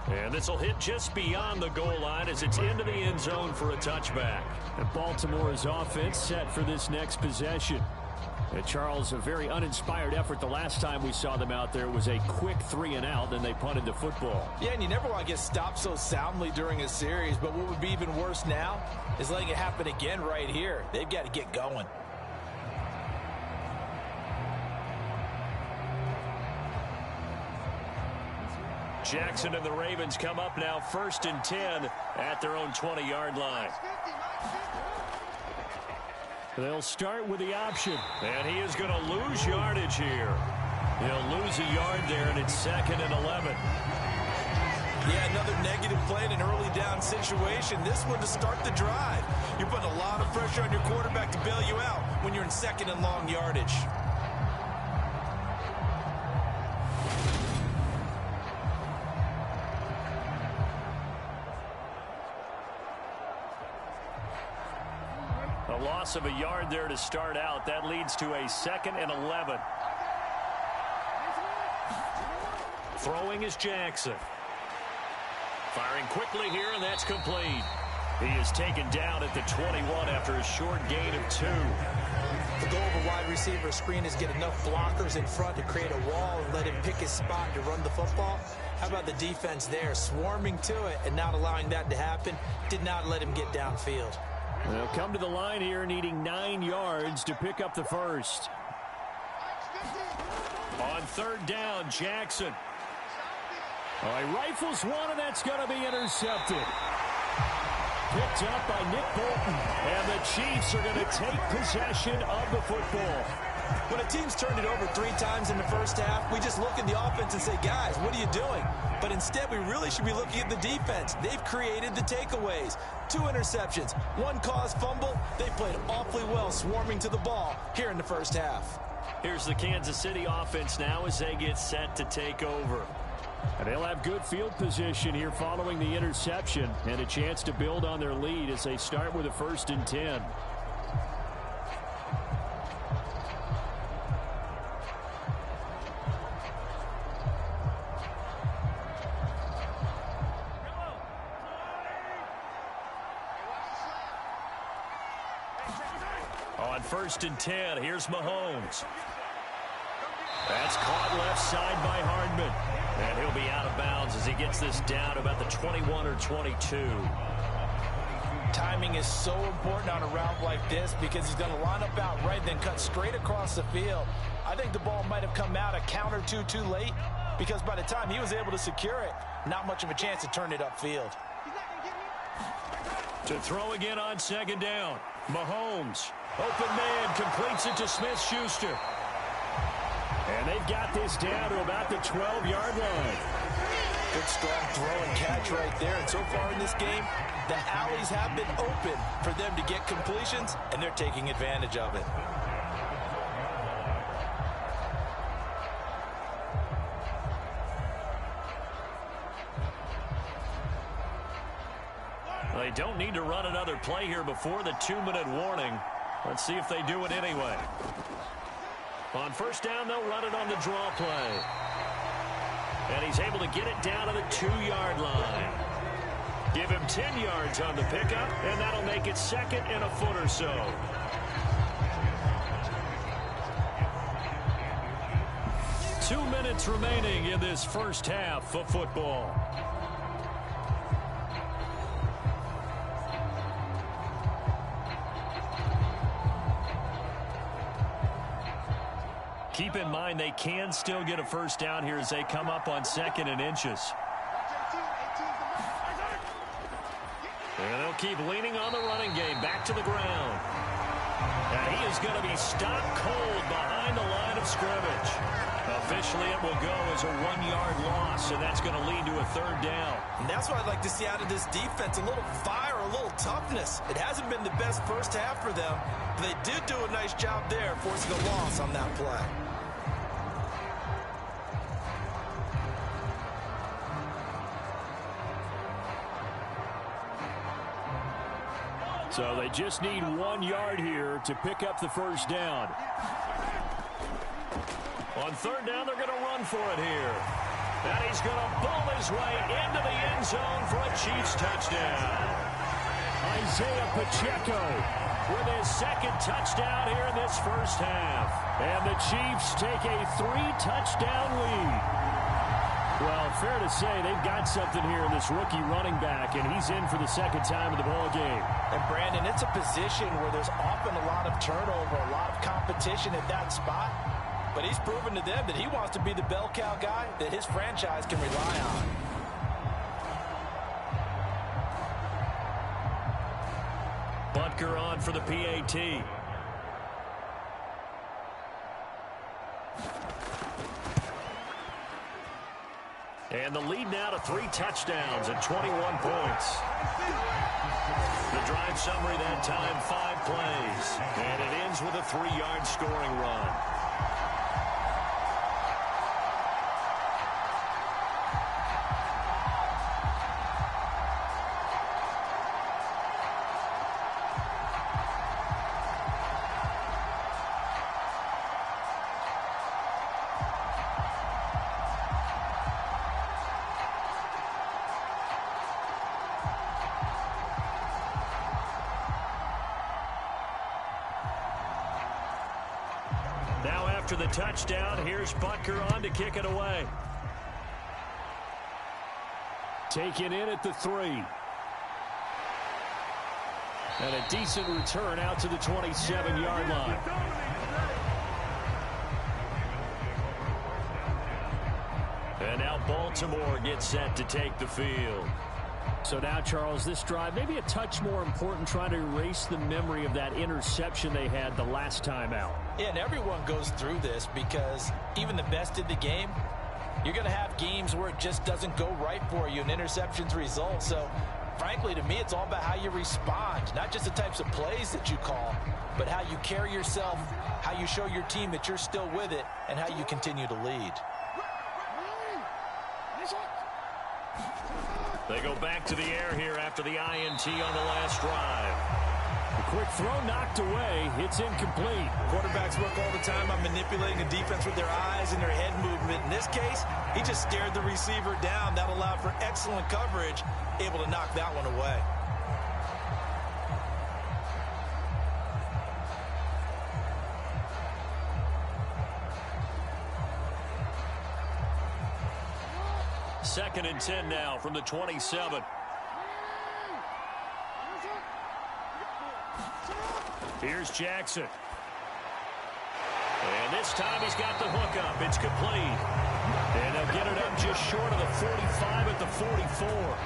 And this will hit just beyond the goal line as it's into the end zone for a touchback. And Baltimore's offense set for this next possession. Charles, a very uninspired effort. The last time we saw them out there was a quick 3-and-out, then they punted the football. Yeah, and you never want to get stopped so soundly during a series, but what would be even worse now is letting it happen again right here. They've got to get going. Jackson and the Ravens come up now 1st and 10 at their own 20-yard line. They'll start with the option. And he is going to lose yardage here. He'll lose a yard there, and it's 2nd and 11. Yeah, another negative play in an early down situation. This one to start the drive. You're putting a lot of pressure on your quarterback to bail you out when you're in 2nd and long yardage. A loss of a yard there to start out. That leads to a 2nd and 11. Throwing is Jackson. Firing quickly here, and that's complete. He is taken down at the 21 after a short gain of 2. The goal of a wide receiver screen is get enough blockers in front to create a wall and let him pick his spot to run the football. How about the defense there, swarming to it and not allowing that to happen? Did not let him get downfield. They'll come to the line here needing 9 yards to pick up the first. On 3rd down, Jackson. He rifles one, and that's going to be intercepted. Picked up by Nick Bolton. And the Chiefs are going to take possession of the football. When a team's turned it over 3 times in the first half, we just look at the offense and say, guys, what are you doing? But instead, we really should be looking at the defense. They've created the takeaways. 2 interceptions, 1 caused fumble. They played awfully well swarming to the ball here in the first half. Here's the Kansas City offense now as they get set to take over. And they'll have good field position here following the interception and a chance to build on their lead as they start with a 1st and 10. On 1st and 10, here's Mahomes. That's caught left side by Hardman. And he'll be out of bounds as he gets this down about the 21 or 22. Timing is so important on a route like this because he's going to line up out right, then cut straight across the field. I think the ball might have come out a count or two too late because by the time he was able to secure it, not much of a chance to turn it upfield. To throw again on 2nd down. Mahomes. Open man, completes it to Smith-Schuster. And they've got this down to about the 12-yard line. Good strong throw and catch right there. And so far in this game, the alleys have been open for them to get completions, and they're taking advantage of it. They don't need to run another play here before the 2-minute warning. Let's see if they do it anyway. On 1st down, they'll run it on the draw play. And he's able to get it down to the 2-yard line. Give him 10 yards on the pickup, and that'll make it 2nd and a foot or so. Two minutes remaining in this first half of football. Keep in mind they can still get a 1st down here as they come up on 2nd and inches. And they'll keep leaning on the running game back to the ground. And he is going to be stopped cold behind the line of scrimmage. Officially, it will go as a 1-yard loss, and that's going to lead to a 3rd down. And that's what I'd like to see out of this defense, a little fire, a little toughness. It hasn't been the best first half for them, but they did do a nice job there forcing a loss on that play. So they just need 1 yard here to pick up the 1st down. On 3rd down, they're going to run for it here. And he's going to ball his way into the end zone for a Chiefs touchdown. Isaiah Pacheco with his second touchdown here in this first half. And the Chiefs take a 3-touchdown lead. Well, fair to say they've got something here in this rookie running back, and he's in for the second time in the ball game. And, Brandon, it's a position where there's often a lot of turnover, a lot of competition at that spot. But he's proven to them that he wants to be the bell cow guy that his franchise can rely on. Butker on for the PAT. And the lead now to 3 touchdowns and 21 points. The drive summary that time, 5 plays. And it ends with a 3-yard scoring run. Now after the touchdown, here's Butker on to kick it away. Taken in at the 3. And a decent return out to the 27-yard line. And now Baltimore gets set to take the field. So now, Charles, this drive maybe a touch more important, trying to erase the memory of that interception they had the last time out. Yeah, and everyone goes through this because even the best in the game, you're going to have games where it just doesn't go right for you and interceptions result. So, frankly, to me, it's all about how you respond, not just the types of plays that you call, but how you carry yourself, how you show your team that you're still with it, and how you continue to lead. They go back to the air here after the INT on the last drive. A quick throw knocked away. It's incomplete. Quarterbacks work all the time on manipulating the defense with their eyes and their head movement. In this case, he just stared the receiver down. That allowed for excellent coverage, able to knock that one away. Second and 10 now from the 27. Here's Jackson. And this time he's got the hook up. It's complete. And they'll get it up just short of the 45 at the 44.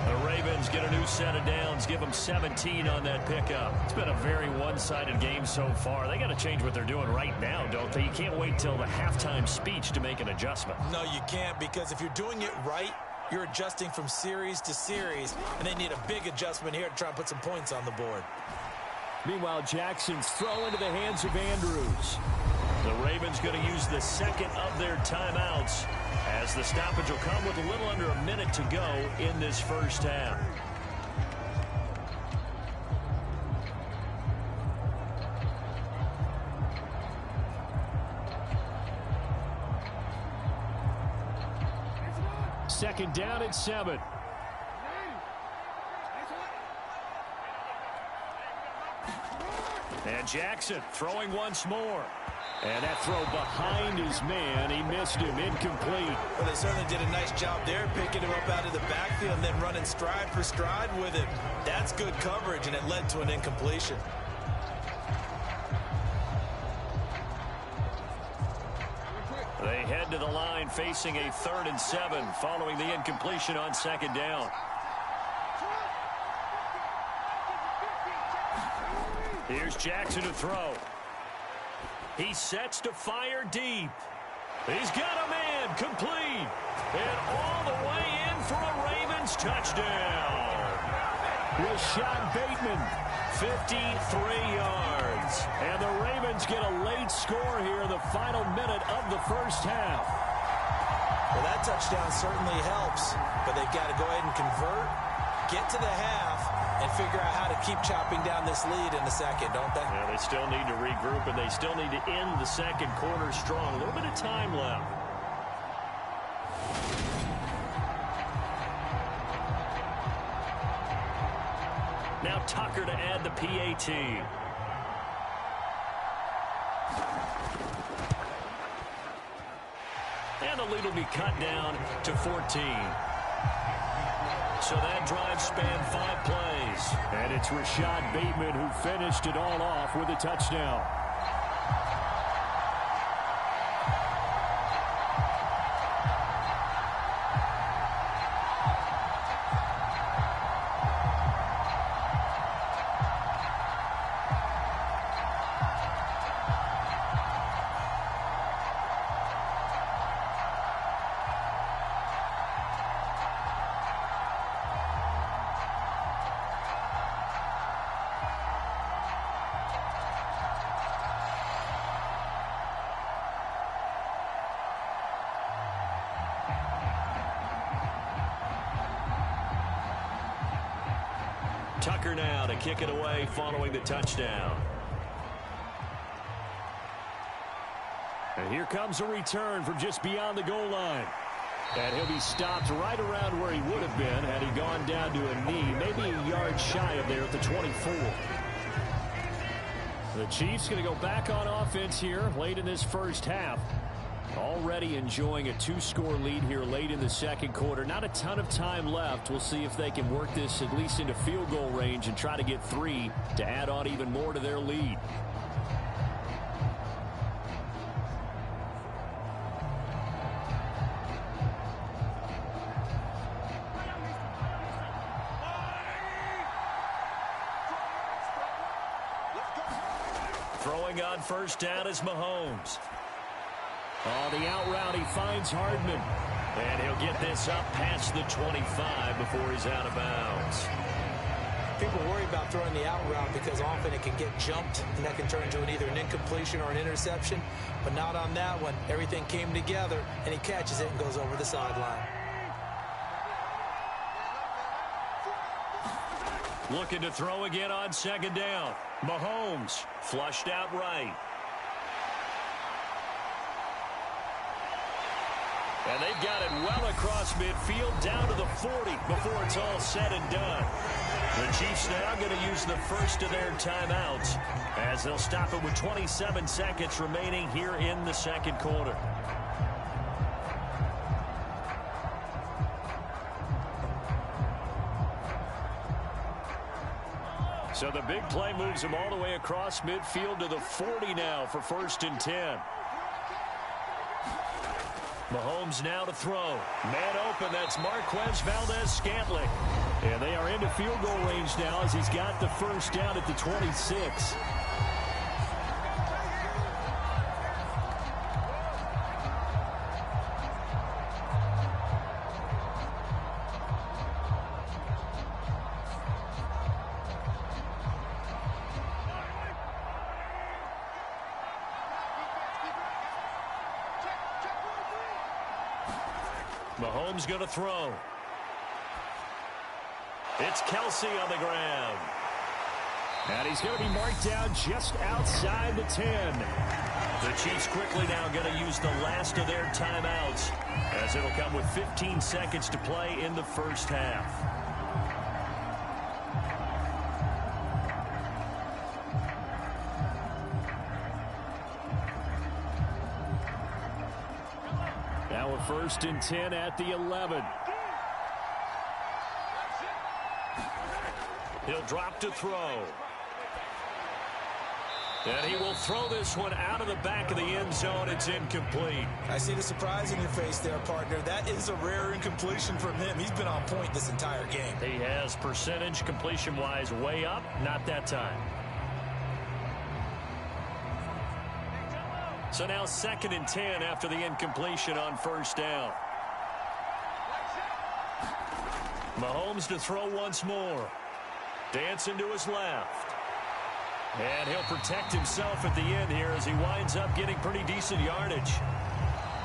The Ravens get a new set of downs, give them 17 on that pickup. It's been a very one-sided game so far. They got to change what they're doing right now, don't they? You can't wait till the halftime speech to make an adjustment. No, you can't, because if you're doing it right, you're adjusting from series to series, and they need a big adjustment here to try and put some points on the board. Meanwhile, Jackson's throw into the hands of Andrews. The Ravens going to use the second of their timeouts as the stoppage will come with a little under a minute to go in this first half. Second down at 7. And Jackson throwing once more. And that throw behind his man. He missed him. Incomplete. Well, they certainly did a nice job there, picking him up out of the backfield and then running stride for stride with him. That's good coverage, and it led to an incompletion. They head to the line facing a 3rd and 7 following the incompletion on second down. Here's Jackson to throw. He sets to fire deep. He's got a man complete. And all the way in for a Ravens touchdown. Rashad Bateman, 53 yards. And the Ravens get a late score here in the final minute of the first half. Well, that touchdown certainly helps, but they've got to go ahead and convert, get to the half, and figure out how to keep chopping down this lead in the second, don't they? Yeah, they still need to regroup, and they still need to end the second quarter strong. A little bit of time left. Now Tucker to add the PAT. And the lead will be cut down to 14. So that drive spanned 5 plays. And it's Rashad Bateman who finished it all off with a touchdown. Tucker now to kick it away following the touchdown. And here comes a return from just beyond the goal line. And he'll be stopped right around where he would have been had he gone down to a knee, maybe a yard shy of there at the 24. The Chiefs going to go back on offense here late in this first half. Already enjoying a 2-score lead here late in the second quarter. Not a ton of time left. We'll see if they can work this at least into field goal range and try to get 3 to add on even more to their lead. Throwing on first down is Mahomes. On the out route, he finds Hardman. And he'll get this up past the 25 before he's out of bounds. People worry about throwing the out route because often it can get jumped, and that can turn into either an incompletion or an interception. But not on that one. Everything came together, and he catches it and goes over the sideline. Looking to throw again on second down. Mahomes flushed out right. And they've got it well across midfield down to the 40 before it's all said and done. The Chiefs now going to use the first of their timeouts as they'll stop it with 27 seconds remaining here in the second quarter. So the big play moves them all the way across midfield to the 40 now for 1st and 10. Mahomes now to throw. Man open, that's Marquez Valdez-Scantling. And they are into field goal range now as he's got the first down at the 26. Mahomes going to throw. It's Kelsey on the ground. And he's going to be marked down just outside the 10. The Chiefs quickly now going to use the last of their timeouts as it'll come with 15 seconds to play in the first half. Now a 1st and 10 at the 11. He'll drop to throw. And he will throw this one out of the back of the end zone. It's incomplete. I see the surprise in your face there, partner. That is a rare incompletion from him. He's been on point this entire game. He has percentage completion-wise way up. Not that time. So now 2nd and 10 after the incompletion on first down. Mahomes to throw once more. Dancing to his left. And he'll protect himself at the end here as he winds up getting pretty decent yardage.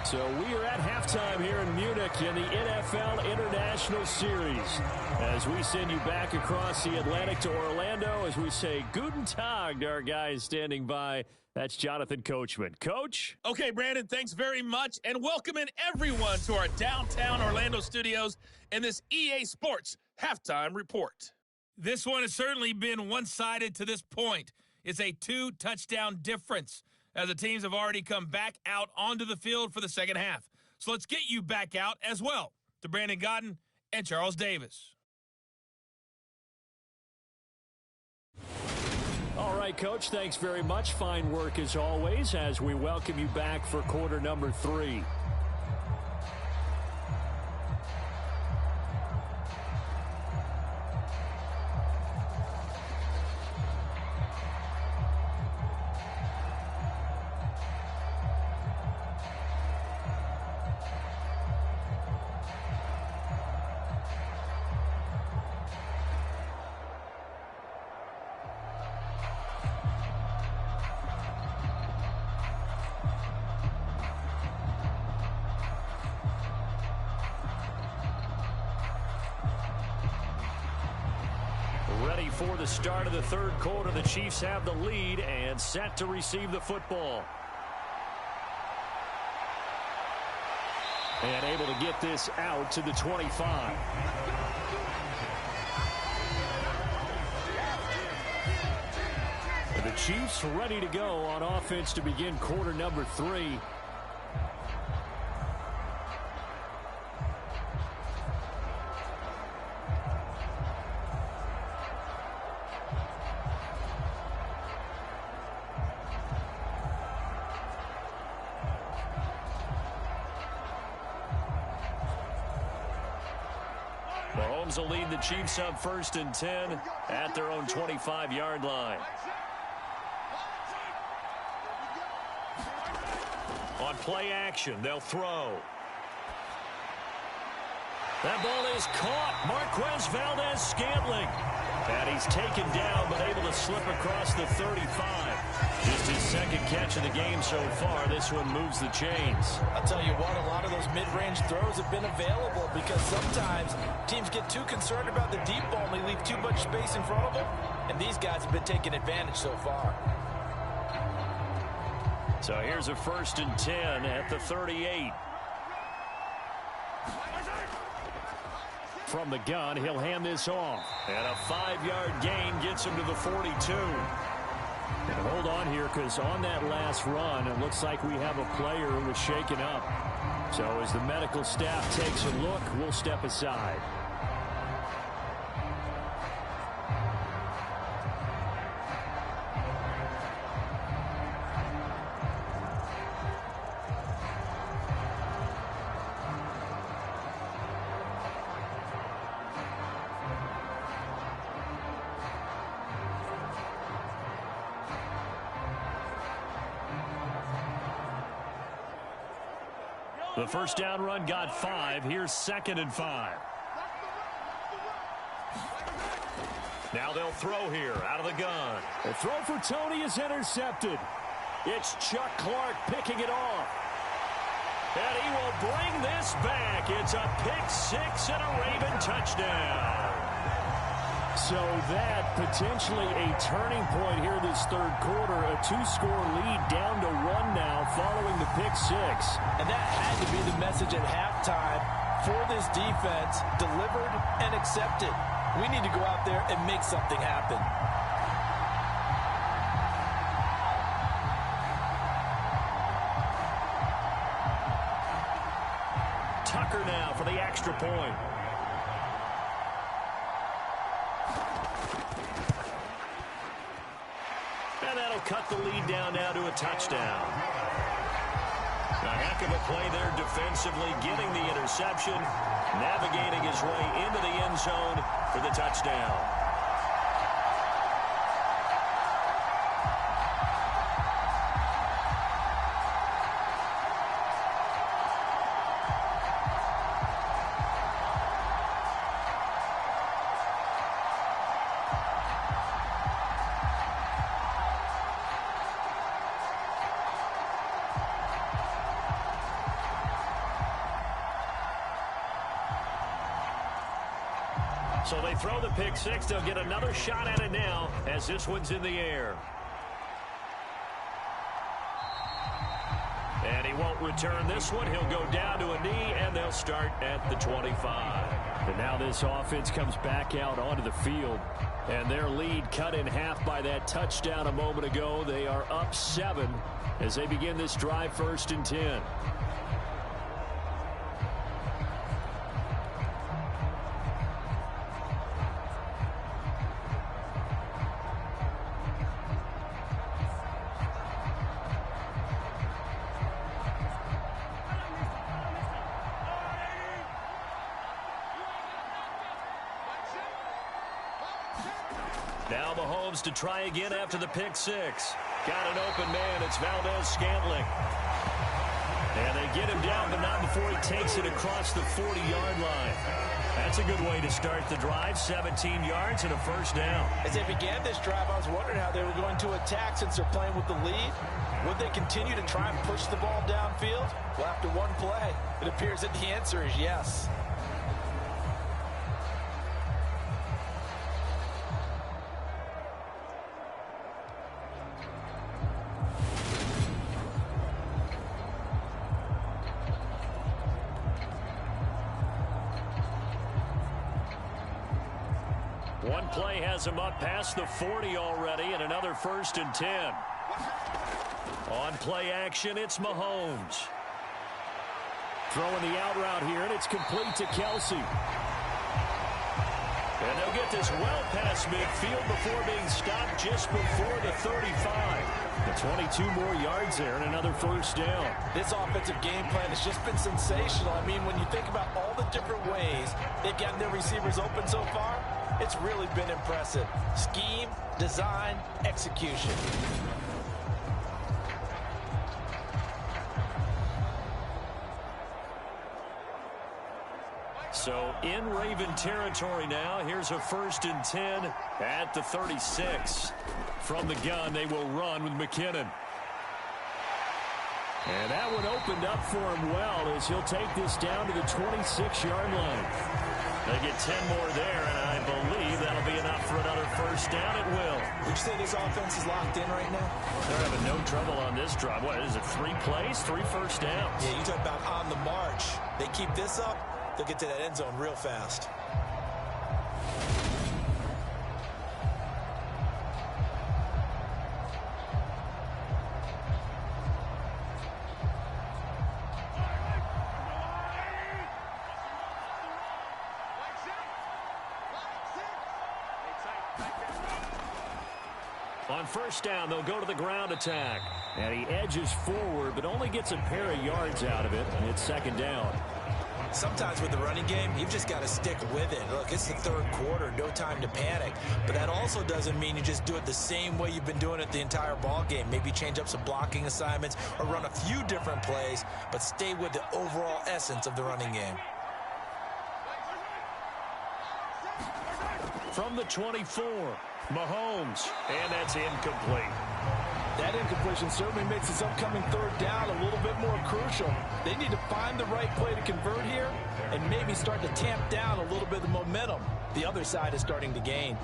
So we are at halftime here in Munich in the NFL International Series. As we send you back across the Atlantic to Orlando as we say Guten Tag to our guys standing by. That's Jonathan Coachman. Coach? Okay, Brandon, thanks very much. And welcome in everyone to our downtown Orlando studios in this EA Sports Halftime Report. This one has certainly been one-sided to this point. It's a 2-touchdown difference as the teams have already come back out onto the field for the second half. So let's get you back out as well to Brandon Godden and Charles Davis. All right, Coach, thanks very much. Fine work as always as we welcome you back for quarter number 3. Ready for the start of the third quarter. The Chiefs have the lead and set to receive the football. And able to get this out to the 25. And the Chiefs ready to go on offense to begin quarter number 3. Mahomes will lead the Chiefs up 1st and 10 at their own 25-yard line. On play action, they'll throw. That ball is caught. Marquez Valdez-Scantling. And he's taken down, but able to slip across the 35. Just his second catch of the game so far. This one moves the chains. I'll tell you what, a lot of those mid-range throws have been available because sometimes teams get too concerned about the deep ball and they leave too much space in front of them. And these guys have been taking advantage so far. So here's a 1st and 10 at the 38. From the gun, he'll hand this off. And a 5-yard gain gets him to the 42. And hold on here, because on that last run, it looks like we have a player who was shaken up. So as the medical staff takes a look, we'll step aside. The first down run got 5. Here's 2nd and 5. Now they'll throw here out of the gun. The throw for Tony is intercepted. It's Chuck Clark picking it off. And he will bring this back. It's a pick-6 and a Raven touchdown. So that potentially a turning point here this third quarter. A 2-score lead down to 1 now following the pick-6. And that had to be the message at halftime for this defense. Delivered and accepted. We need to go out there and make something happen. Tucker now for the extra point. And that'll cut the lead down now to a touchdown. A heck of a play there defensively, getting the interception, navigating his way into the end zone for the touchdown. So they throw the pick-6. They'll get another shot at it now as this one's in the air. And he He won't return this one. He'll go down to a knee, and they'll start at the 25. And now this offense comes back out onto the field, and their lead cut in half by that touchdown a moment ago. They are up 7 as they begin this drive, 1st and 10. Now Mahomes to try again after the pick six. Got an open man. It's Valdez-Scantling. And they get him down, but not before he takes it across the 40-yard line. That's a good way to start the drive. 17 yards and a 1st down. As they began this drive, I was wondering how they were going to attack since they're playing with the lead. Would they continue to try and push the ball downfield? Well, after one play, it appears that the answer is yes. One play has him up past the 40 already, and another 1st and 10. On play action, it's Mahomes. Throwing the out route here, and it's complete to Kelsey. And they'll get this well past midfield before being stopped just before the 35. The 22 more yards there and another 1st down. This offensive game plan has just been sensational. I mean, when you think about all the different ways they've gotten their receivers open so far, it's really been impressive. Scheme, design, execution. So in Raven territory now. Here's a 1st and 10 at the 36. From the gun, they will run with McKinnon. And that one opened up for him well as he'll take this down to the 26-yard line. They get 10 more there, and I believe that'll be enough for another 1st down. It will. Would you say this offense is locked in right now? They're having no trouble on this drive. What is it, 3 plays, 3 1st downs? Yeah, you talk about on the march. They keep this up, they'll get to that end zone real fast. On 1st down, they'll go to the ground attack. And he edges forward, but only gets a pair of yards out of it, and it's 2nd down. Sometimes with the running game, you've just got to stick with it. Look, it's the 3rd quarter, no time to panic. But that also doesn't mean you just do it the same way you've been doing it the entire ball game. Maybe change up some blocking assignments or run a few different plays, but stay with the overall essence of the running game. From the 24, Mahomes, and that's incomplete. That incompletion certainly makes this upcoming 3rd down a little bit more crucial. They need to find the right play to convert here and maybe start to tamp down a little bit of the momentum the other side is starting to gain.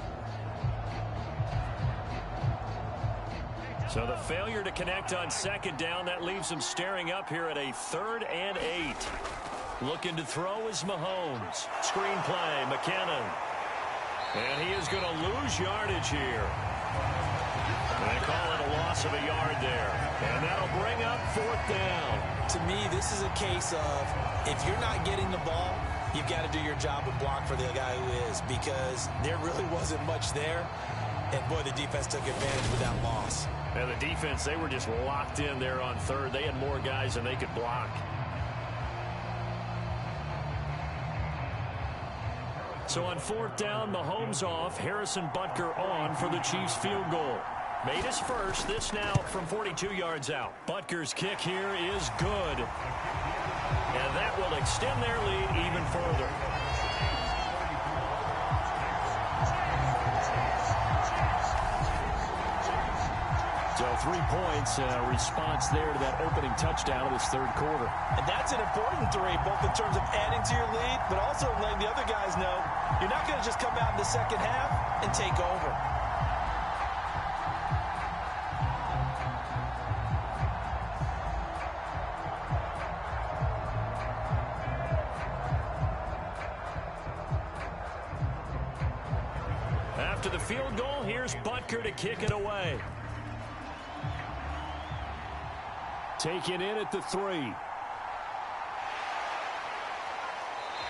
So the failure to connect on 2nd down, that leaves them staring up here at a 3rd and 8. Looking to throw is Mahomes. Screen play, McKinnon. And he is going to lose yardage here. And they call it a loss of a yard there. And that'll bring up 4th down. To me, this is a case of if you're not getting the ball, you've got to do your job and block for the guy who is, because there really wasn't much there. And, boy, the defense took advantage with that loss. And the defense, they were just locked in there on 3rd. They had more guys than they could block. So on 4th down, Mahomes off, Harrison Butker on for the Chiefs field goal. Made his first, this now from 42 yards out. Butker's kick here is good. And that will extend their lead even further. So 3 points, response there to that opening touchdown of this 3rd quarter. And that's an important 3, both in terms of adding to your lead, but also letting the other guys know you're not going to just come out in the 2nd half and take over. After the field goal, here's Butker to kick it away. Taken in at the 3.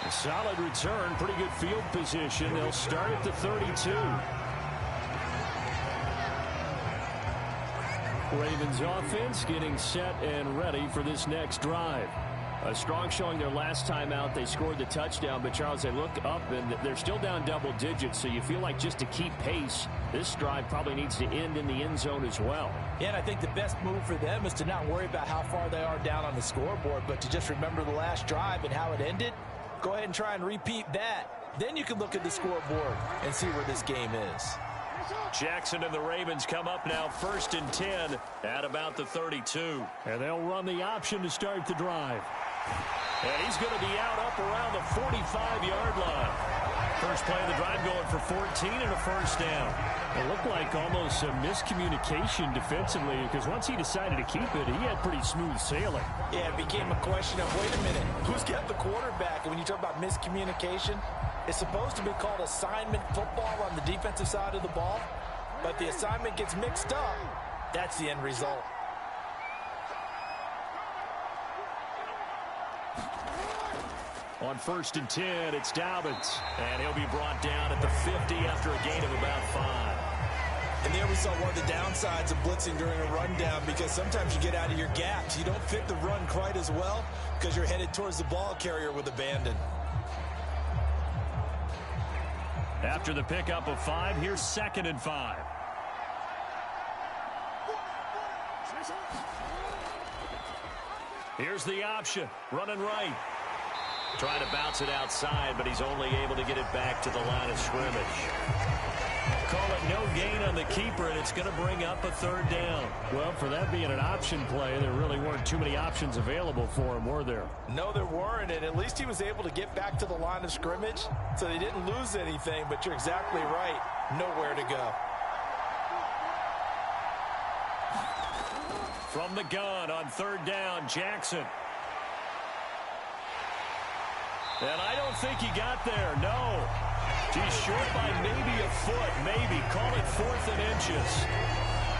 A solid return, pretty good field position. They'll start at the 32. Ravens offense getting set and ready for this next drive. A strong showing their last time out. They scored the touchdown, but Charles, they look up and they're still down double digits, so you feel like just to keep pace, this drive probably needs to end in the end zone as well. Yeah, and I think the best move for them is to not worry about how far they are down on the scoreboard, but to just remember the last drive and how it ended. Go ahead and try and repeat that. Then you can look at the scoreboard and see where this game is. Jackson and the Ravens come up now 1st and 10 at about the 32. And they'll run the option to start the drive. And he's going to be up around the 45-yard line. First play of the drive going for 14 and a first down. It looked like almost a miscommunication defensively because once he decided to keep it, he had pretty smooth sailing. Yeah, it became a question of, wait a minute, who's got the quarterback? And when you talk about miscommunication, it's supposed to be called assignment football on the defensive side of the ball, but the assignment gets mixed up. That's the end result. On 1st and 10, it's Dobbins. And he'll be brought down at the 50 after a gain of about 5. And there we saw one of the downsides of blitzing during a rundown because sometimes you get out of your gaps. You don't fit the run quite as well because you're headed towards the ball carrier with abandon. After the pickup of 5, here's 2nd and 5. Here's the option. Running right. Trying to bounce it outside, but he's only able to get it back to the line of scrimmage. Call it no gain on the keeper, and it's going to bring up a 3rd down. Well, for that being an option play, there really weren't too many options available for him, were there? No, there weren't, and at least he was able to get back to the line of scrimmage, so they didn't lose anything, but you're exactly right. Nowhere to go. From the gun on 3rd down, Jackson. And I don't think he got there, no. He's short by maybe a foot, maybe. Call it 4th and inches.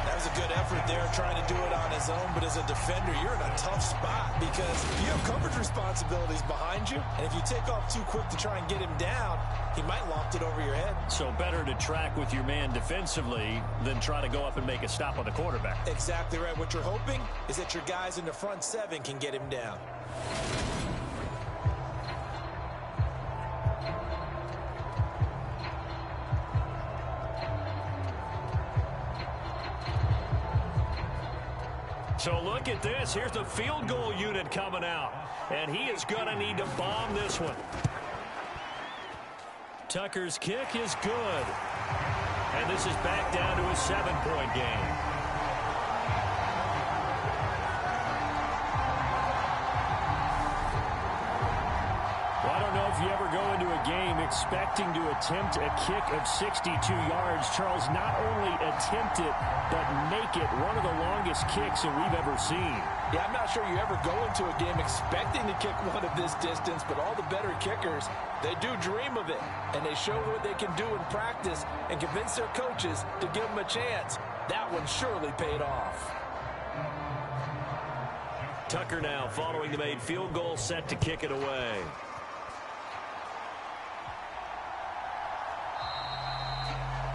That was a good effort there trying to do it on his own, but as a defender, you're in a tough spot because you have coverage responsibilities behind you, and if you take off too quick to try and get him down, he might loft it over your head. So better to track with your man defensively than try to go up and make a stop on the quarterback. Exactly right. What you're hoping is that your guys in the front 7 can get him down. So look at this. Here's the field goal unit coming out. And he is going to need to bomb this one. Tucker's kick is good. And this is back down to a 7-point game. Well, I don't know if you ever go into a game expecting to attempt a kick of 62 yards. Charles, not only attempt it, but make it one of the longest kicks that we've ever seen. Yeah, I'm not sure you ever go into a game expecting to kick one of this distance, but all the better kickers, they do dream of it, and they show what they can do in practice and convince their coaches to give them a chance. That one surely paid off. Tucker now following the made field goal, set to kick it away.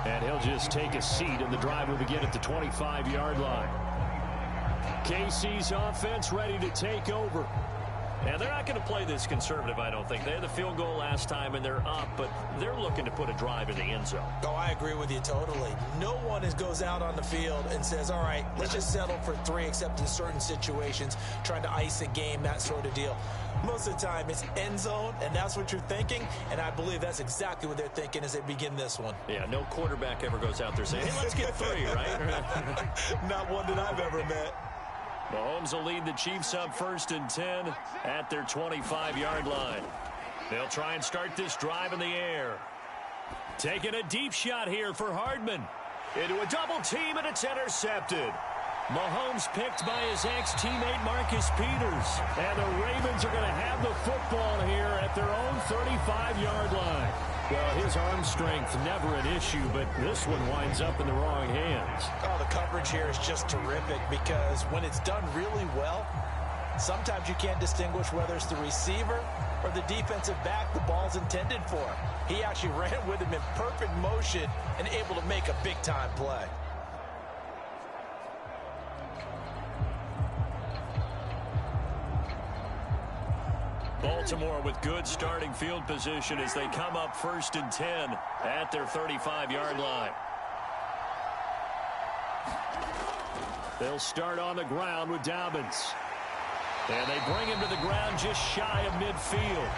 And he'll just take a seat, and the drive will begin at the 25-yard line. KC's offense ready to take over. And they're not going to play this conservative, I don't think. They had the field goal last time, and they're up, but they're looking to put a drive in the end zone. Oh, I agree with you totally. No one goes out on the field and says, all right, let's just settle for 3, except in certain situations, trying to ice a game, that sort of deal. Most of the time, it's end zone, and that's what you're thinking, and I believe that's exactly what they're thinking as they begin this one. Yeah, no quarterback ever goes out there saying, hey, let's get 3, right? Not one that I've ever met. Mahomes will lead the Chiefs up 1st and 10 at their 25-yard line. They'll try and start this drive in the air. Taking a deep shot here for Hardman. Into a double team, and it's intercepted. Mahomes picked by his ex-teammate Marcus Peters. And the Ravens are going to have the football here at their own 35-yard line. Well, his arm strength never an issue, but this one winds up in the wrong hands. Oh, the coverage here is just terrific because when it's done really well, sometimes you can't distinguish whether it's the receiver or the defensive back the ball's intended for. He actually ran with him in perfect motion and able to make a big-time play. Baltimore with good starting field position as they come up 1st and 10 at their 35-yard line. They'll start on the ground with Dobbins. And they bring him to the ground just shy of midfield.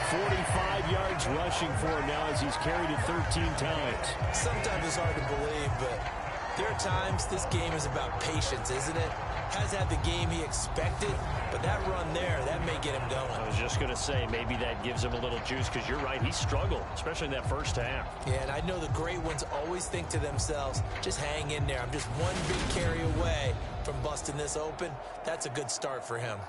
45 yards rushing for him now as he's carried it 13 times. Sometimes it's hard to believe, but there are times this game is about patience, isn't it? Has had the game he expected, but that run there, that may get him going. I was just going to say, maybe that gives him a little juice because you're right, he struggled, especially in that first half. Yeah, and I know the great ones always think to themselves, just hang in there. I'm just one big carry away from busting this open. That's a good start for him.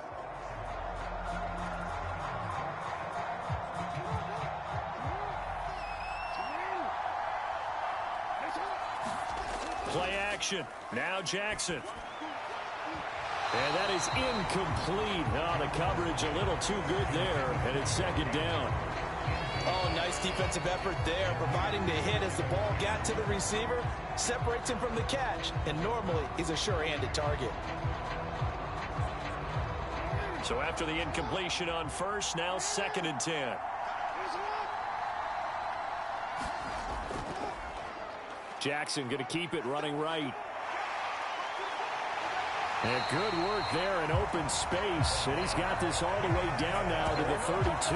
Play action. Now Jackson. And that is incomplete. Oh, the coverage a little too good there, and it's 2nd down. Oh, nice defensive effort there, providing the hit as the ball got to the receiver, separates him from the catch, and normally he's a sure-handed target. So after the incompletion on first, now 2nd and 10. Jackson going to keep it running right. And good work there in open space. And he's got this all the way down now to the 32.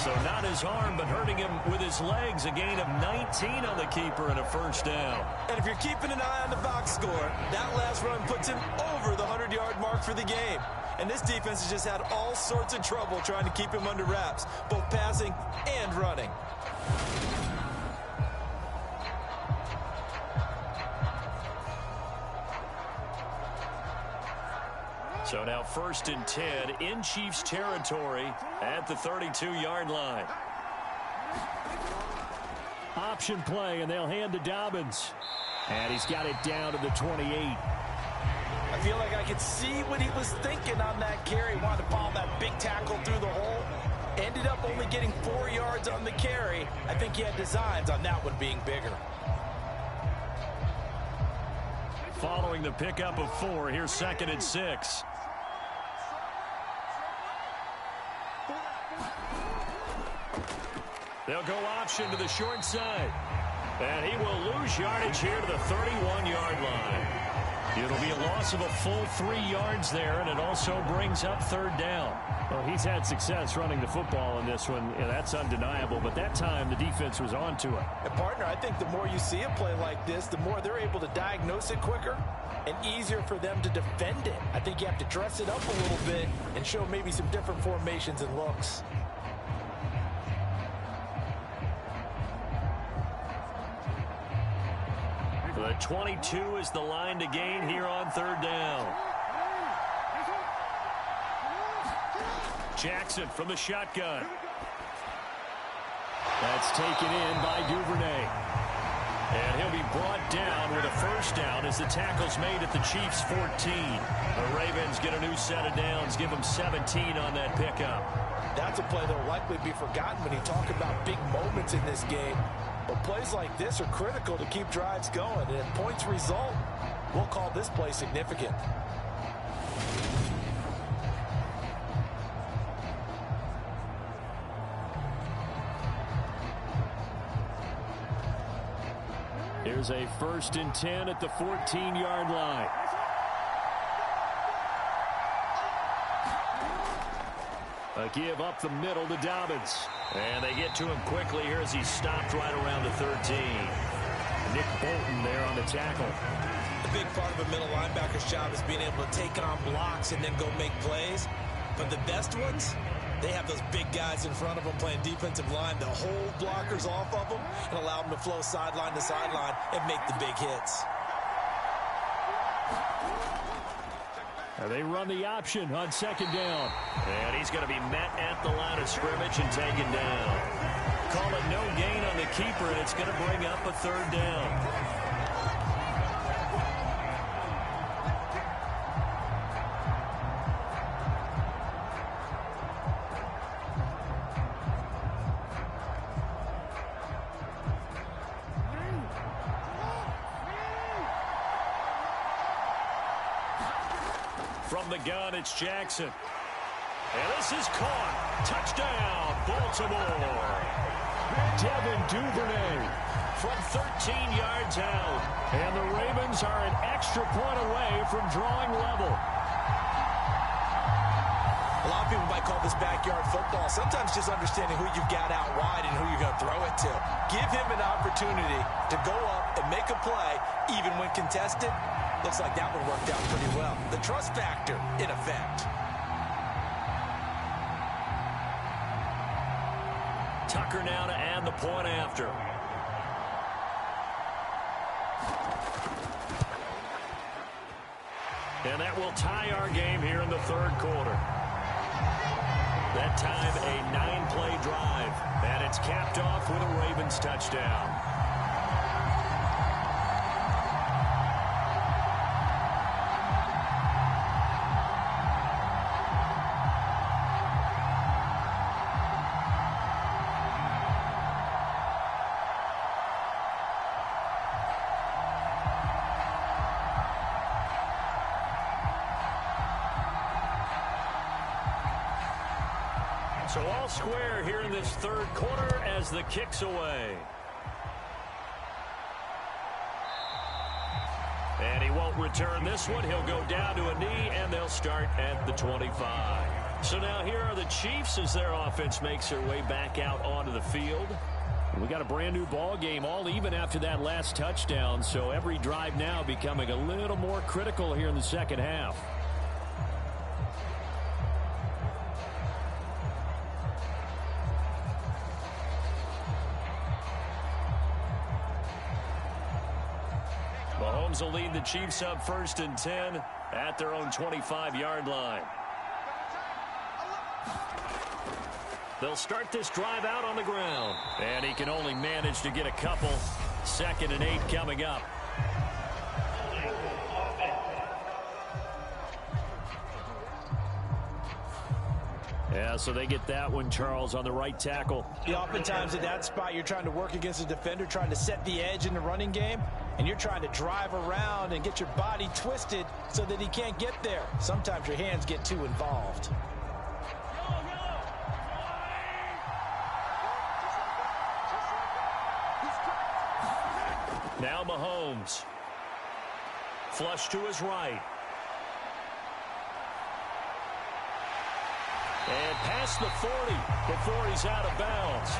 So not his arm, but hurting him with his legs. A gain of 19 on the keeper and a 1st down. And if you're keeping an eye on the box score, that last run puts him over the 100-yard mark for the game. And this defense has just had all sorts of trouble trying to keep him under wraps, both passing and running. So now 1st and 10 in Chiefs territory at the 32-yard line. Option play, and they'll hand to Dobbins. And he's got it down to the 28. I feel like I could see what he was thinking on that carry. Wanted to follow that big tackle through the hole. Ended up only getting 4 yards on the carry. I think he had designs on that one being bigger. Following the pickup of 4, here's 2nd and 6. They'll go option to the short side. And he will lose yardage here to the 31-yard line. It'll be a loss of a full 3 yards there, and it also brings up 3rd down. Well, he's had success running the football in this one, and that's undeniable. But that time, the defense was onto it. And, partner, I think the more you see a play like this, the more they're able to diagnose it quicker and easier for them to defend it. I think you have to dress it up a little bit and show maybe some different formations and looks. The 22 is the line to gain here on 3rd down. Jackson from the shotgun. That's taken in by Duvernay. And he'll be brought down with a 1st down as the tackle's made at the Chiefs' 14. The Ravens get a new set of downs, give them 17 on that pickup. That's a play that will likely be forgotten when you talk about big moments in this game. But plays like this are critical to keep drives going. And if points result, we'll call this play significant. Here's a 1st and 10 at the 14-yard line. A give up the middle to Dobbins. And they get to him quickly here as he's stopped right around the 13. Nick Bolton there on the tackle. The big part of a middle linebacker's job is being able to take on blocks and then go make plays. But the best ones, they have those big guys in front of them playing defensive line to hold blockers off of them and allow them to flow sideline to sideline and make the big hits. And they run the option on 2nd down. And he's going to be met at the line of scrimmage and taken down. call it no gain on the keeper, and it's going to bring up a third down. From the gun, it's Jackson. And this is caught. Touchdown, Baltimore. Devin Duvernay from 13 yards out. And the Ravens are an extra point away from drawing level. A lot of people might call this backyard football. Sometimes just understanding who you've got out wide and who you're going to throw it to. Give him an opportunity to go up and make a play, even when contested. Looks like that one worked out pretty well. The trust factor in effect. Tucker now to add the point after. And that will tie our game here in the third quarter. That time a 9-play drive. And it's capped off with a Ravens touchdown. So all square here in this third quarter as the kick's away. And he won't return this one. He'll go down to a knee, and they'll start at the 25. So now here are the Chiefs as their offense makes their way back out onto the field. We got a brand new ball game, all even after that last touchdown. So every drive now becoming a little more critical here in the second half. Mahomes will lead the Chiefs up 1st and 10 at their own 25-yard line. They'll start this drive out on the ground. And he can only manage to get a couple. 2nd and 8 coming up. Yeah, so they get that one, Charles, on the right tackle. Yeah, oftentimes at that spot, you're trying to work against a defender, trying to set the edge in the running game, and you're trying to drive around and get your body twisted so that he can't get there. Sometimes your hands get too involved. Now Mahomes. Flush to his right. And past the 40 before he's out of bounds.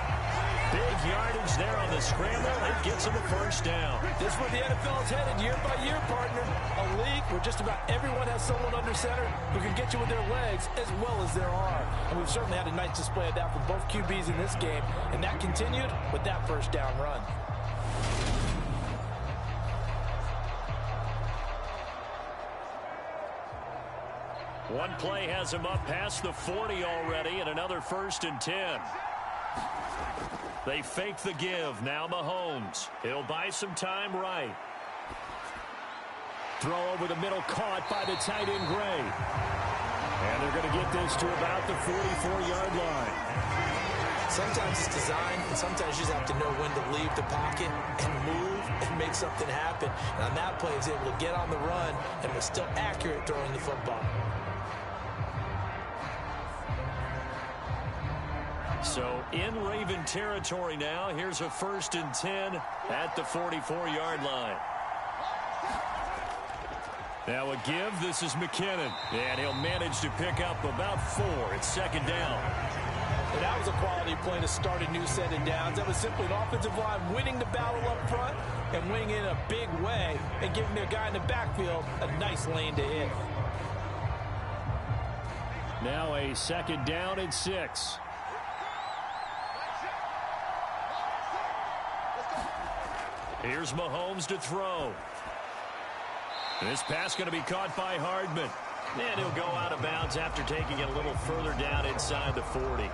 Big yardage there on the scramble. It gets him a first down. This is where the NFL is headed year by year, partner. A league where just about everyone has someone under center who can get you with their legs as well as their arm. And we've certainly had a nice display of that from both QBs in this game. And that continued with that first down run. One play has him up past the 40 already, and another 1st and 10. They fake the give. Now Mahomes. He'll buy some time right. Throw over the middle, caught by the tight end Gray. And they're going to get this to about the 44-yard line. Sometimes it's design, and sometimes you just have to know when to leave the pocket and move and make something happen. And on that play, he was able to get on the run and was still accurate throwing the football. So in Raven territory now. Here's a 1st and 10 at the 44-yard line. Now a give. This is McKinnon. And he'll manage to pick up about 4. It's 2nd down. And that was a quality play to start a new set of downs. That was simply an offensive line winning the battle up front and winning in a big way and giving their guy in the backfield a nice lane to hit. Now a 2nd down and 6. Here's Mahomes to throw. This pass going to be caught by Hardman. And he'll go out of bounds after taking it a little further down inside the 40.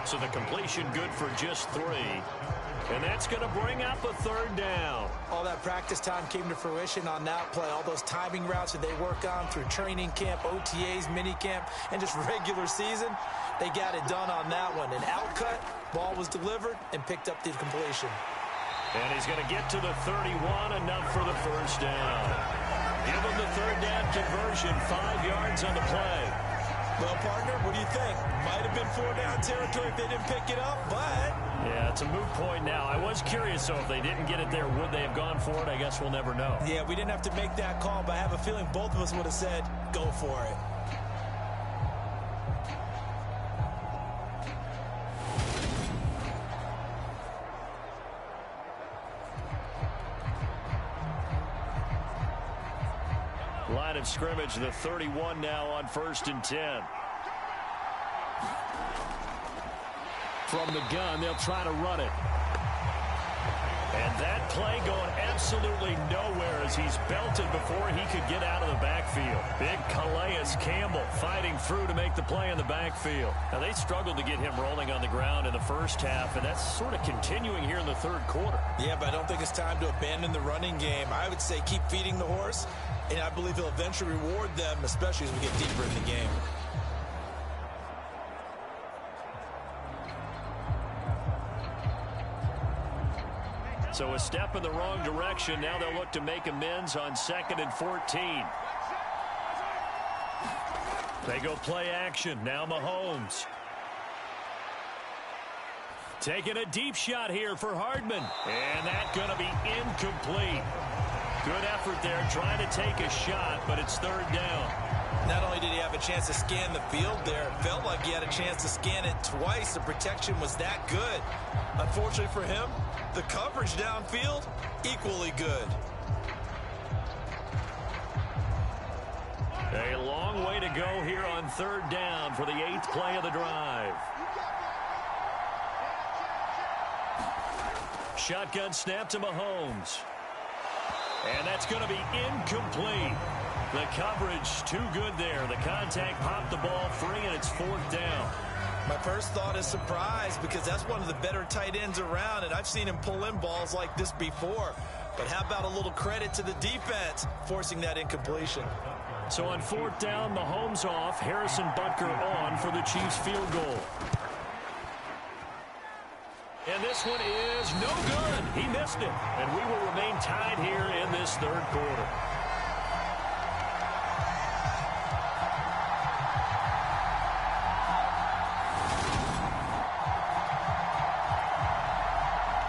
So the completion good for just 3. And that's going to bring up a 3rd down. All that practice time came to fruition on that play. All those timing routes that they work on through training camp, OTAs, mini camp, and just regular season, they got it done on that one. An outcut, ball was delivered, and picked up the completion. And he's going to get to the 31, enough for the 1st down. Give him the 3rd down conversion, 5 yards on the play. Well, partner, what do you think? Might have been 4-down territory if they didn't pick it up, but... Yeah, it's a moot point now. I was curious, so if they didn't get it there, would they have gone for it? I guess we'll never know. Yeah, we didn't have to make that call, but I have a feeling both of us would have said, go for it. Line of scrimmage, the 31 now on 1st and 10. From the gun, they'll try to run it. And that play going absolutely nowhere as he's belted before he could get out of the backfield. Big Calais Campbell fighting through to make the play in the backfield. Now, they struggled to get him rolling on the ground in the 1st half, and that's sort of continuing here in the 3rd quarter. Yeah, but I don't think it's time to abandon the running game. I would say keep feeding the horse, and I believe he'll eventually reward them, especially as we get deeper in the game. So a step in the wrong direction. Now they'll look to make amends on 2nd and 14. They go play action. Now Mahomes. Taking a deep shot here for Hardman. And that's going to be incomplete. Good effort there trying to take a shot, but it's 3rd down. Not only did he have a chance to scan the field there, it felt like he had a chance to scan it twice. The protection was that good. Unfortunately for him, the coverage downfield, equally good. A long way to go here on 3rd down for the 8th play of the drive. Shotgun snap to Mahomes. And that's going to be incomplete. The coverage too good there. The contact popped the ball free, and it's 4th down. My first thought is surprise because that's one of the better tight ends around, and I've seen him pull in balls like this before. But how about a little credit to the defense forcing that incompletion? So on 4th down, Mahomes off, Harrison Butker on for the Chiefs field goal. And this one is no good. He missed it. And we will remain tied here in this 3rd quarter.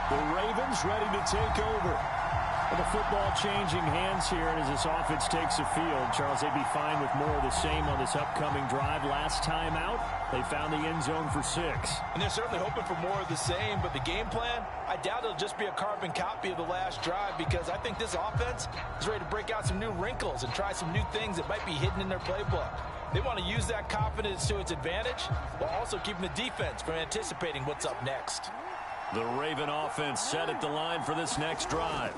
The Ravens ready to take over. The football changing hands here, and as this offense takes the field, Charles, they'd be fine with more of the same on this upcoming drive. Last time out, they found the end zone for 6. And they're certainly hoping for more of the same, but the game plan, I doubt it'll just be a carbon copy of the last drive because I think this offense is ready to break out some new wrinkles and try some new things that might be hidden in their playbook. They want to use that confidence to its advantage while also keeping the defense from anticipating what's up next. The Raven offense set at the line for this next drive.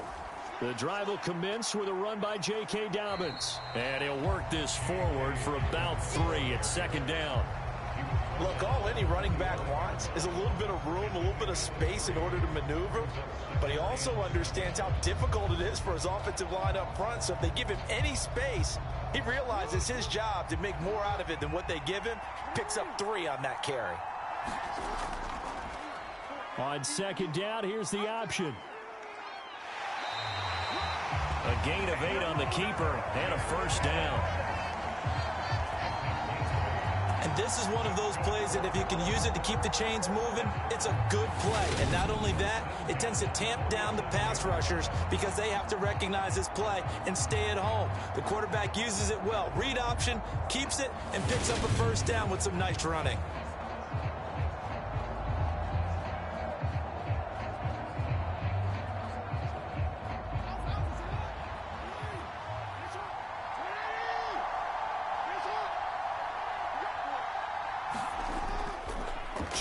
The drive will commence with a run by J.K. Dobbins. And he'll work this forward for about 3 at 2nd down. Look, all any running back wants is a little bit of room, a little bit of space in order to maneuver. But he also understands how difficult it is for his offensive line up front. So if they give him any space, he realizes his job to make more out of it than what they give him. Picks up 3 on that carry. On 2nd down, here's the option. A gain of 8 on the keeper and a 1st down. And this is one of those plays that if you can use it to keep the chains moving, it's a good play. And not only that, it tends to tamp down the pass rushers because they have to recognize this play and stay at home. The quarterback uses it well. Read option, keeps it, and picks up a 1st down with some nice running.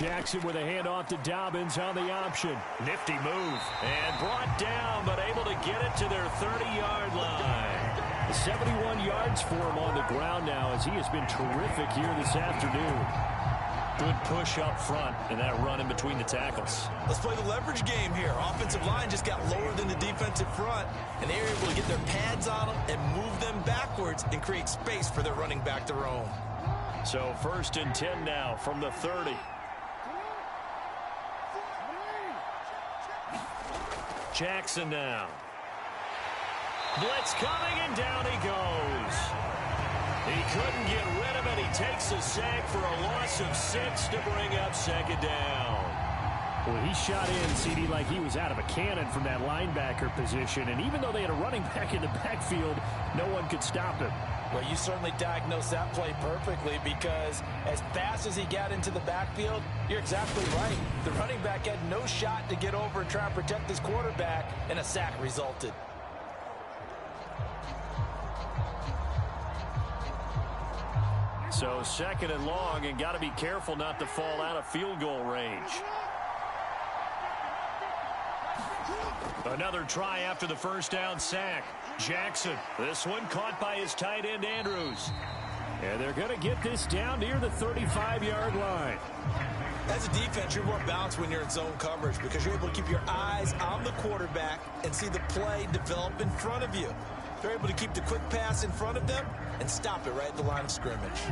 Jackson with a handoff to Dobbins on the option. Nifty move. And brought down, but able to get it to their 30-yard line. 71 yards for him on the ground now as he has been terrific here this afternoon. Good push up front and that run in between the tackles. Let's play the leverage game here. Offensive line just got lower than the defensive front, and they're able to get their pads on them and move them backwards and create space for their running back to roam. So 1st and 10 now from the 30. Jackson now. Blitz coming, and down he goes. He couldn't get rid of it. He takes a sack for a loss of 6 to bring up 2nd down. Well, he shot in, CD, like he was out of a cannon from that linebacker position. And even though they had a running back in the backfield, no one could stop him. Well, you certainly diagnosed that play perfectly, because as fast as he got into the backfield, you're exactly right. The running back had no shot to get over and try and protect his quarterback, and a sack resulted. So 2nd and long, and got to be careful not to fall out of field goal range. Another try after the 1st down sack. Jackson, this one caught by his tight end Andrews. And they're going to get this down near the 35-yard line. As a defense, you're more balanced when you're in zone coverage, because you're able to keep your eyes on the quarterback and see the play develop in front of you. They're able to keep the quick pass in front of them and stop it right at the line of scrimmage.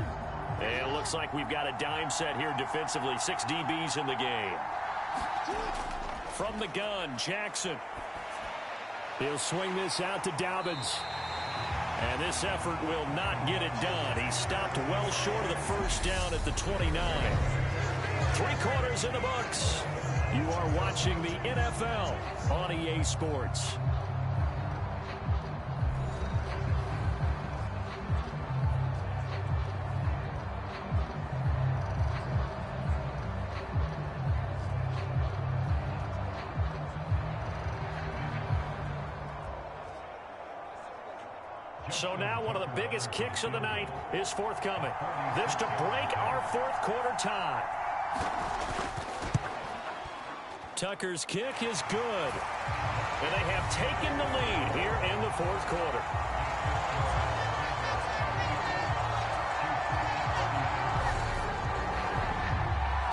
And it looks like we've got a dime set here defensively. 6 DBs in the game. From the gun, Jackson. He'll swing this out to Dobbins. And this effort will not get it done. He stopped well short of the 1st down at the 29. 3 quarters in the books. You are watching the NFL on EA Sports. So now one of the biggest kicks of the night is forthcoming. This to break our 4th quarter tie. Tucker's kick is good. And they have taken the lead here in the 4th quarter.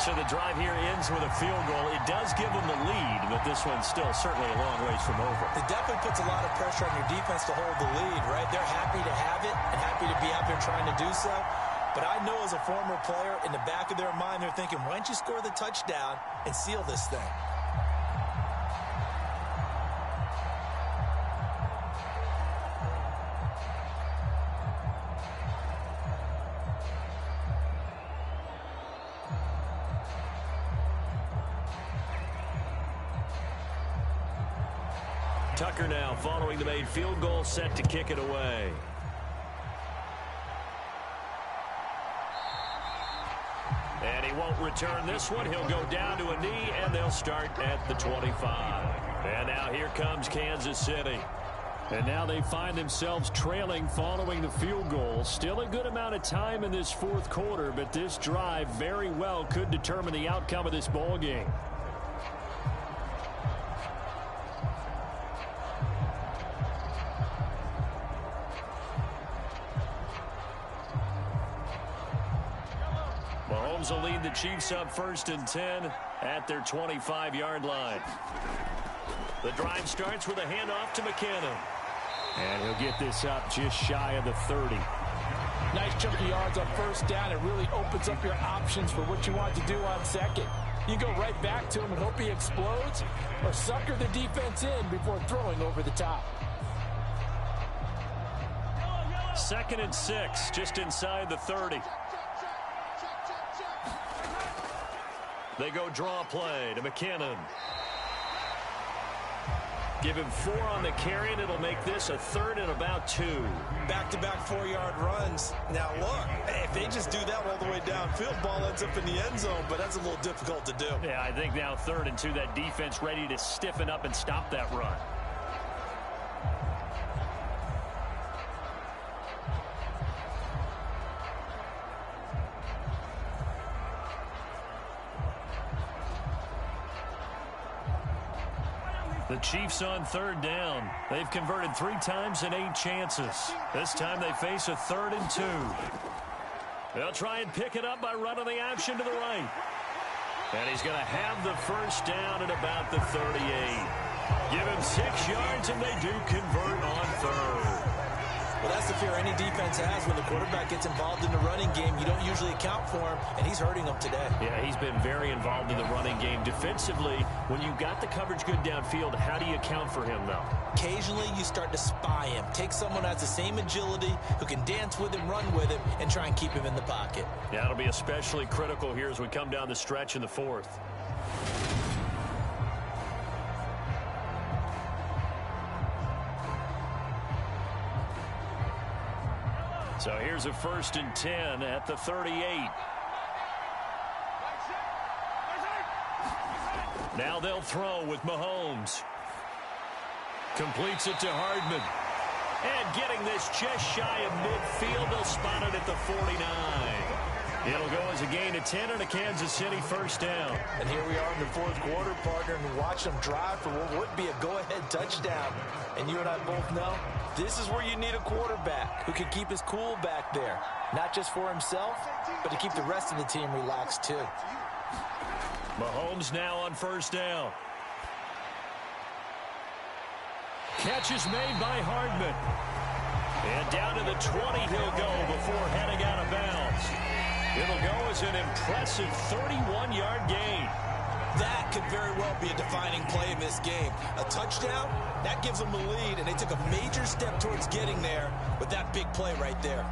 So the drive here ends with a field goal. It does give them the lead, but this one's still certainly a long ways from over. It definitely puts a lot of pressure on your defense to hold the lead, right? They're happy to have it and happy to be out there trying to do so. But I know as a former player, in the back of their mind, they're thinking, why don't you score the touchdown and seal this thing? Tucker now following the made field goal, set to kick it away. And he won't return this one. He'll go down to a knee, and they'll start at the 25. And now here comes Kansas City. And now they find themselves trailing following the field goal. Still a good amount of time in this 4th quarter, but this drive very well could determine the outcome of this ball game. Mahomes will lead the Chiefs up 1st and 10 at their 25-yard line. The drive starts with a handoff to McKinnon. And he'll get this up just shy of the 30. Nice chunk of yards on 1st down. It really opens up your options for what you want to do on 2nd. You go right back to him and hope he explodes, or sucker the defense in before throwing over the top. 2nd and 6, just inside the 30. They go draw play to McKinnon. Give him 4 on the carry, and it'll make this a 3rd and about 2. Back-to-back 4-yard runs. Now, look, if they just do that all the way downfield, ball ends up in the end zone, but that's a little difficult to do. Yeah, I think now 3rd and 2, that defense ready to stiffen up and stop that run. The Chiefs on 3rd down. They've converted 3 times in 8 chances. This time they face a 3rd and 2. They'll try and pick it up by running the option to the right. And he's going to have the first down at about the 38. Give him 6 yards, and they do convert on third. Well, that's the fear any defense has when the quarterback gets involved in the running game. You don't usually account for him, and he's hurting them today. Yeah, he's been very involved in the running game. Defensively, when you got the coverage good downfield, how do you account for him, though? Occasionally, you start to spy him. Take someone who has the same agility, who can dance with him, run with him, and try and keep him in the pocket. Yeah, it'll be especially critical here as we come down the stretch in the fourth. So here's a 1st and 10 at the 38. Now they'll throw with Mahomes. Completes it to Hardman. And getting this just shy of midfield, they'll spot it at the 49. It'll go as a gain of 10 and a Kansas City first down. And here we are in the fourth quarter, partner, and watch them drive for what would be a go-ahead touchdown. And you and I both know this is where you need a quarterback who can keep his cool back there. Not just for himself, but to keep the rest of the team relaxed too. Mahomes now on first down. Catch is made by Hardman. And down to the 20 he'll go before heading out of bounds. It'll go as an impressive 31-yard gain. That could very well be a defining play in this game. A touchdown, that gives them the lead, and they took a major step towards getting there with that big play right there.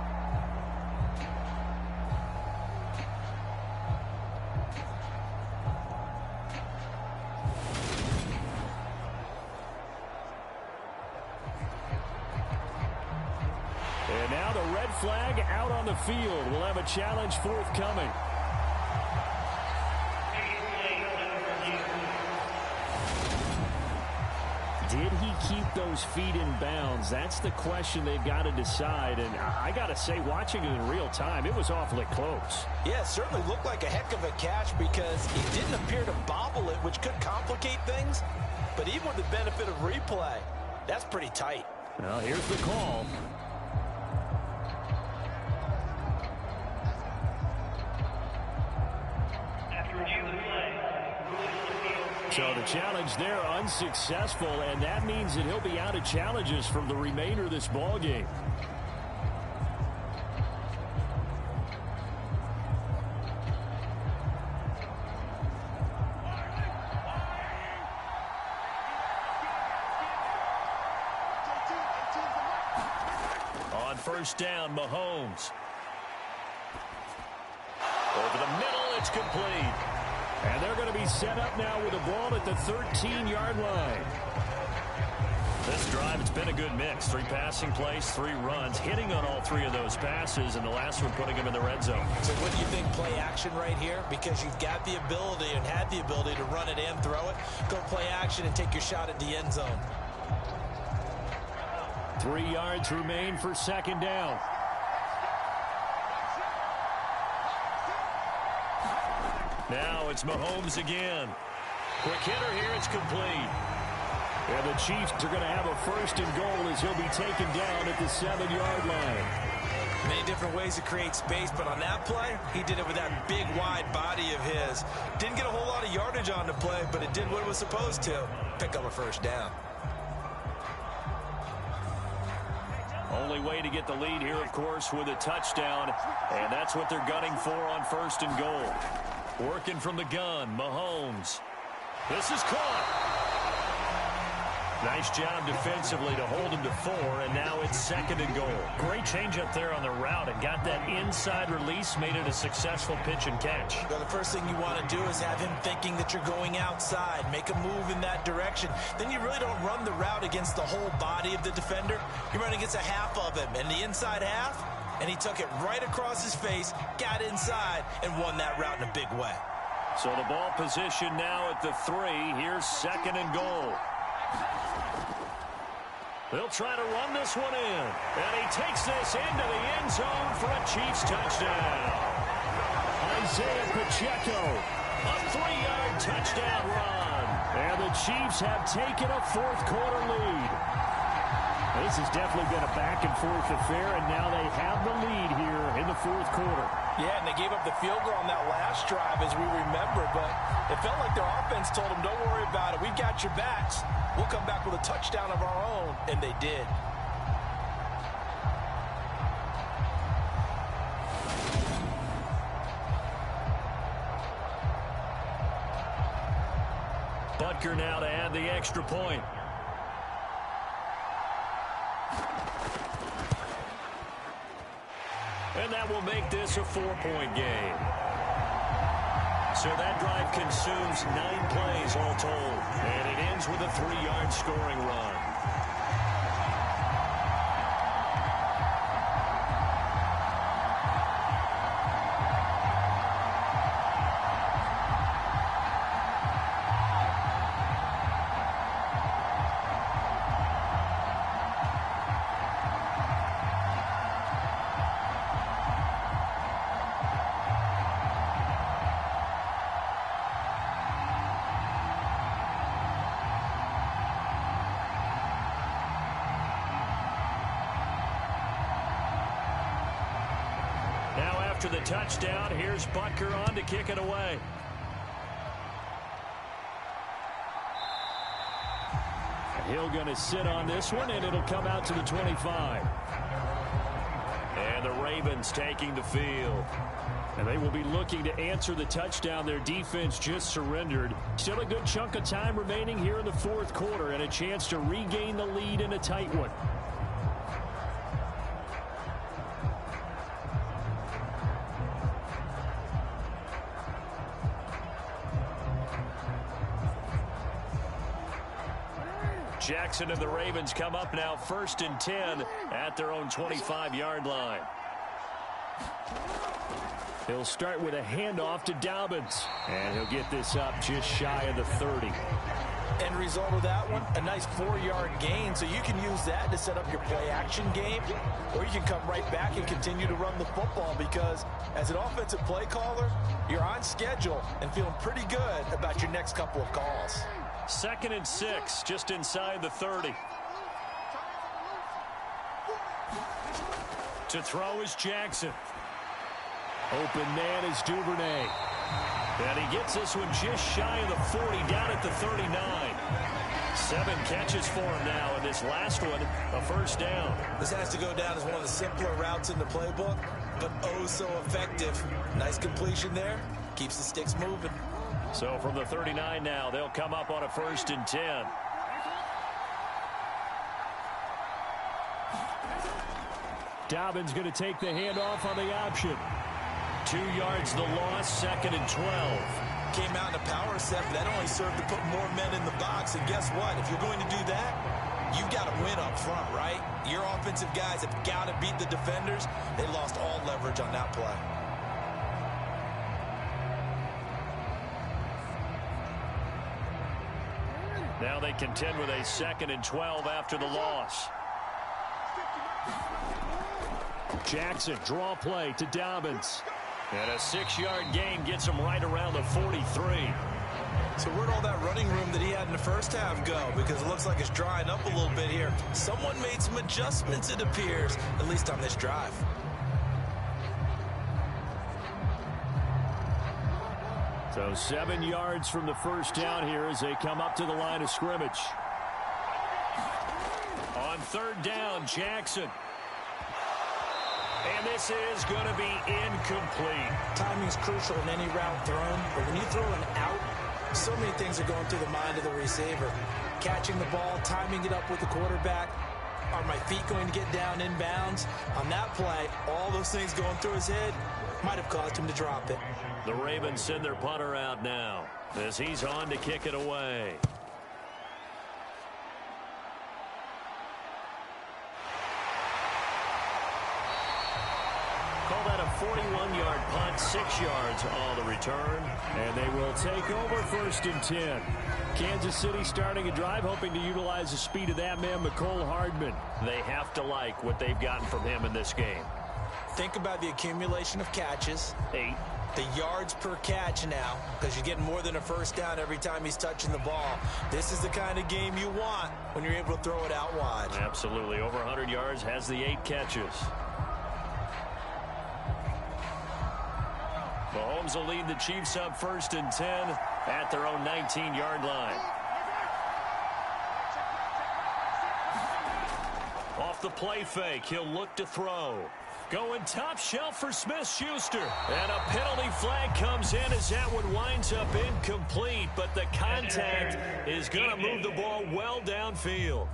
And now the red flag out on the field. We'll have a challenge forthcoming. Did he keep those feet in bounds? That's the question they've got to decide. And I got to say, watching it in real time, it was awfully close. Yeah, it certainly looked like a heck of a catch because he didn't appear to bobble it, which could complicate things. But even with the benefit of replay, that's pretty tight. Well, here's the call. So the challenge there unsuccessful, and that means that he'll be out of challenges from the remainder of this ball game. On first down, Mahomes. Over the middle, it's complete. And they're going to be set up now with the ball at the 13-yard line. This drive, it's been a good mix. 3 passing plays, 3 runs, hitting on all 3 of those passes, and the last one putting them in the red zone. So what do you think, play action right here? Because you've got the ability and had the ability to run it and throw it. Go play action and take your shot at the end zone. 3 yards remain for second down. Now it's Mahomes again. Quick hitter here, it's complete. And the Chiefs are going to have a first and goal as he'll be taken down at the 7-yard line. Many different ways to create space, but on that play, he did it with that big, wide body of his. Didn't get a whole lot of yardage on the play, but it did what it was supposed to. Pick up a first down. Only way to get the lead here, of course, with a touchdown, and that's what they're gunning for on first and goal. Working from the gun, Mahomes. This is caught. Nice job defensively to hold him to 4, and now it's second and goal. Great change up there on the route and got that inside release, made it a successful pitch and catch. Well, the first thing you want to do is have him thinking that you're going outside, make a move in that direction. Then you really don't run the route against the whole body of the defender. You run against a half of him, and the inside half, and he took it right across his face, got inside, and won that route in a big way. So the ball position now at the 3. Here's second and goal. They'll try to run this one in. And he takes this into the end zone for a Chiefs touchdown. Isaiah Pacheco, a 3-yard touchdown run. And the Chiefs have taken a fourth quarter lead. This has definitely been a back-and-forth affair, and now they have the lead here in the fourth quarter. Yeah, and they gave up the field goal on that last drive, as we remember, but it felt like their offense told them, don't worry about it. We've got your backs. We'll come back with a touchdown of our own, and they did. Butker now to add the extra point. And that will make this a 4-point game. So that drive consumes 9 plays all told. And it ends with a 3-yard scoring run. After the touchdown, here's Butker on to kick it away. Hill going to sit on this one, and it'll come out to the 25. And the Ravens taking the field. And they will be looking to answer the touchdown their defense just surrendered. Still a good chunk of time remaining here in the fourth quarter, and a chance to regain the lead in a tight one. Jackson and the Ravens come up now 1st and 10 at their own 25-yard line. He'll start with a handoff to Dobbins. And he'll get this up just shy of the 30. End result of that one, a nice 4-yard gain, so you can use that to set up your play-action game, or you can come right back and continue to run the football, because as an offensive play caller, you're on schedule and feeling pretty good about your next couple of calls. 2nd and 6, just inside the 30. To throw is Jackson. Open man is Duvernay. And he gets this one just shy of the 40, down at the 39. 7 catches for him now, and this last one, a first down. This has to go down as one of the simpler routes in the playbook, but oh so effective. Nice completion there. Keeps the sticks moving. So from the 39 now, they'll come up on a 1st and 10. Dobbins going to take the handoff on the option. 2 yards the loss, 2nd and 12. Came out in a power set, but that only served to put more men in the box. And guess what? If you're going to do that, you've got to win up front, right? Your offensive guys have got to beat the defenders. They lost all leverage on that play. Now they contend with a 2nd and 12 after the loss. Jackson, draw play to Dobbins. And a 6-yard gain gets him right around the 43. So where'd all that running room that he had in the first half go? Because it looks like it's drying up a little bit here. Someone made some adjustments, it appears, at least on this drive. So 7 yards from the first down here as they come up to the line of scrimmage. On 3rd down, Jackson. And this is going to be incomplete. Timing's crucial in any route thrown, but when you throw an out, so many things are going through the mind of the receiver. Catching the ball, timing it up with the quarterback. Are my feet going to get down in bounds? On that play, all those things going through his head might have caused him to drop it. The Ravens send their punter out now as he's on to kick it away. Call that a 41-yard punt, 6 yards on the return. And they will take over 1st and 10. Kansas City starting a drive, hoping to utilize the speed of that man, McCole Hardman. They have to like what they've gotten from him in this game. Think about the accumulation of catches. 8. The yards per catch now, because you're getting more than a first down every time he's touching the ball. This is the kind of game you want when you're able to throw it out wide. Absolutely. Over 100 yards, has the 8 catches. Mahomes will lead the Chiefs up 1st and 10 at their own 19-yard line. Off the play fake, he'll look to throw. Going top shelf for Smith-Schuster. And a penalty flag comes in as that one winds up incomplete, but the contact is going to move the ball well downfield.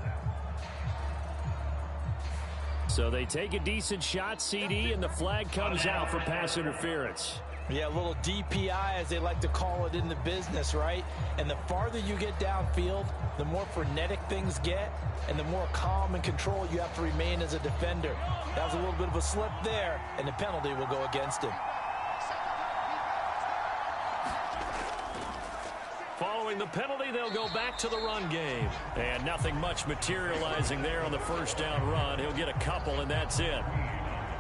So they take a decent shot, CD, and the flag comes out for pass interference. Yeah, a little DPI, as they like to call it in the business, right? And the farther you get downfield, the more frenetic things get, and the more calm and control you have to remain as a defender. That was a little bit of a slip there, and the penalty will go against him. Following the penalty, they'll go back to the run game. And nothing much materializing there on the first down run. He'll get a couple, and that's it.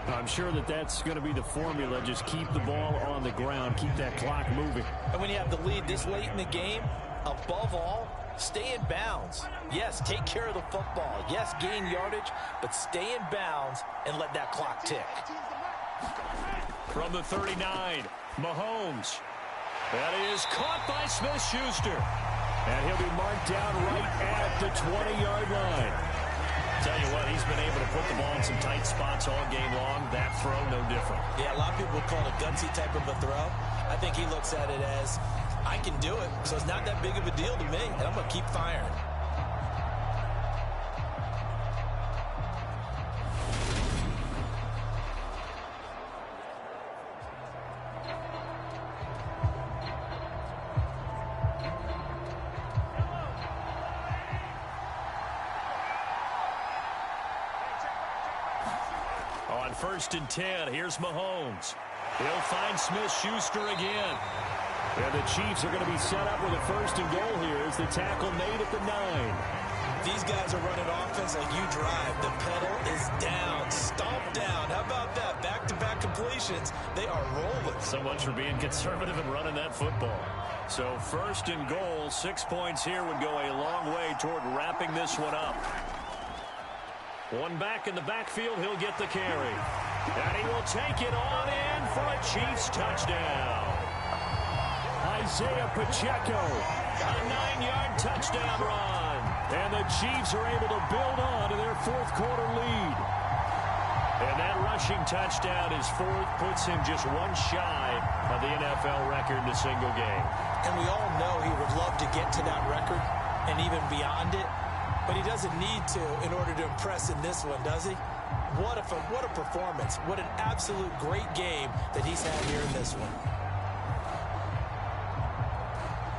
I'm sure that that's going to be the formula. Just keep the ball on the ground. Keep that clock moving. And when you have the lead this late in the game, above all, stay in bounds. Yes, take care of the football. Yes, gain yardage, but stay in bounds and let that clock tick. From the 39, Mahomes. That is caught by Smith-Schuster. And he'll be marked down right at the 20-yard line. Tell you what, he's been able to put the ball in some tight spots all game long. That throw, no different. Yeah, a lot of people would call it a gutsy type of a throw. I think he looks at it as, I can do it, so it's not that big of a deal to me, and I'm going to keep firing. On 1st and 10, here's Mahomes. He'll find Smith-Schuster again. And the Chiefs are going to be set up with a 1st and goal here as the tackle made at the 9. These guys are running offense like you drive. The pedal is down, stomp down. How about that? Back-to-back completions. They are rolling. So much for being conservative and running that football. So 1st and goal, 6 points here would go a long way toward wrapping this one up. One back in the backfield, he'll get the carry. And he will take it on in for a Chiefs touchdown. Isaiah Pacheco. A 9-yard touchdown run. And the Chiefs are able to build on to their 4th quarter lead. And that rushing touchdown, his 4th, puts him just one shy of the NFL record in a single game. And we all know he would love to get to that record and even beyond it. But he doesn't need to in order to impress in this one, does he? What a performance. What an absolute great game that he's had here in this one.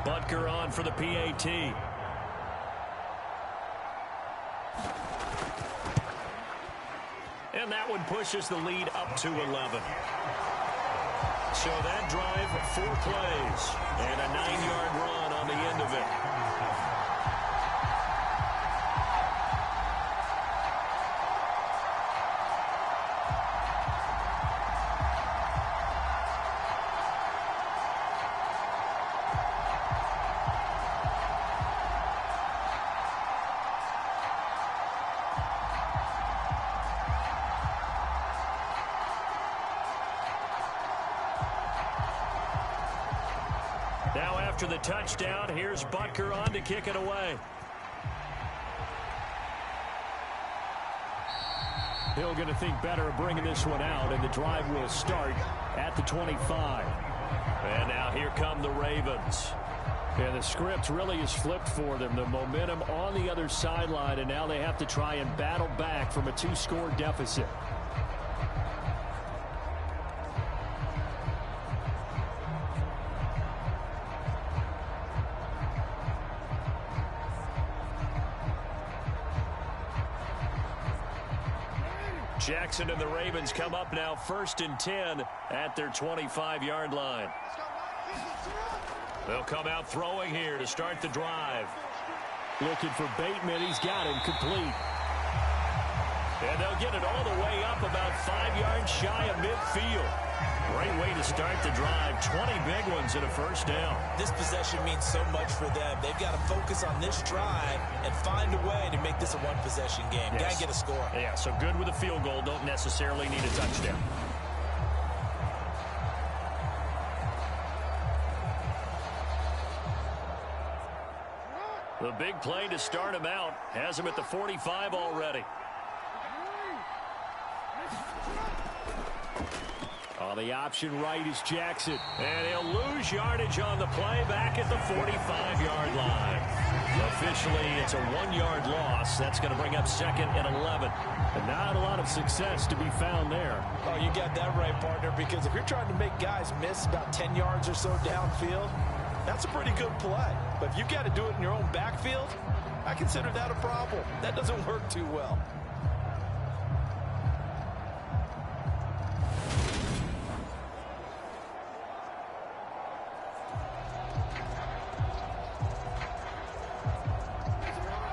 Butker on for the PAT. And that one pushes the lead up to 11. So that drive, 4 plays, and a 9-yard run on the end of it. Now after the touchdown, here's Butker on to kick it away. Hill going to think better of bringing this one out, and the drive will start at the 25. And now here come the Ravens. And the script really is flipped for them. The momentum on the other sideline, and now they have to try and battle back from a 2-score deficit. Jackson and the Ravens come up now 1st and 10 at their 25-yard line. They'll come out throwing here to start the drive. Looking for Bateman. He's got him complete. And they'll get it all the way up about 5 yards shy of midfield. Great way to start the drive. 20 big ones and a first down. This possession means so much for them. They've got to focus on this drive and find a way to make this a one-possession game. Yes. Got to get a score. Yeah, so good with a field goal. Don't necessarily need a touchdown. The big play to start him out has him at the 45 already. Oh, the option right is Jackson. And he'll lose yardage on the play back at the 45-yard line. Officially, it's a 1-yard loss. That's going to bring up 2nd and 11. And not a lot of success to be found there. Oh, you got that right, partner, because if you're trying to make guys miss about 10 yards or so downfield, that's a pretty good play. But if you've got to do it in your own backfield, I consider that a problem. That doesn't work too well.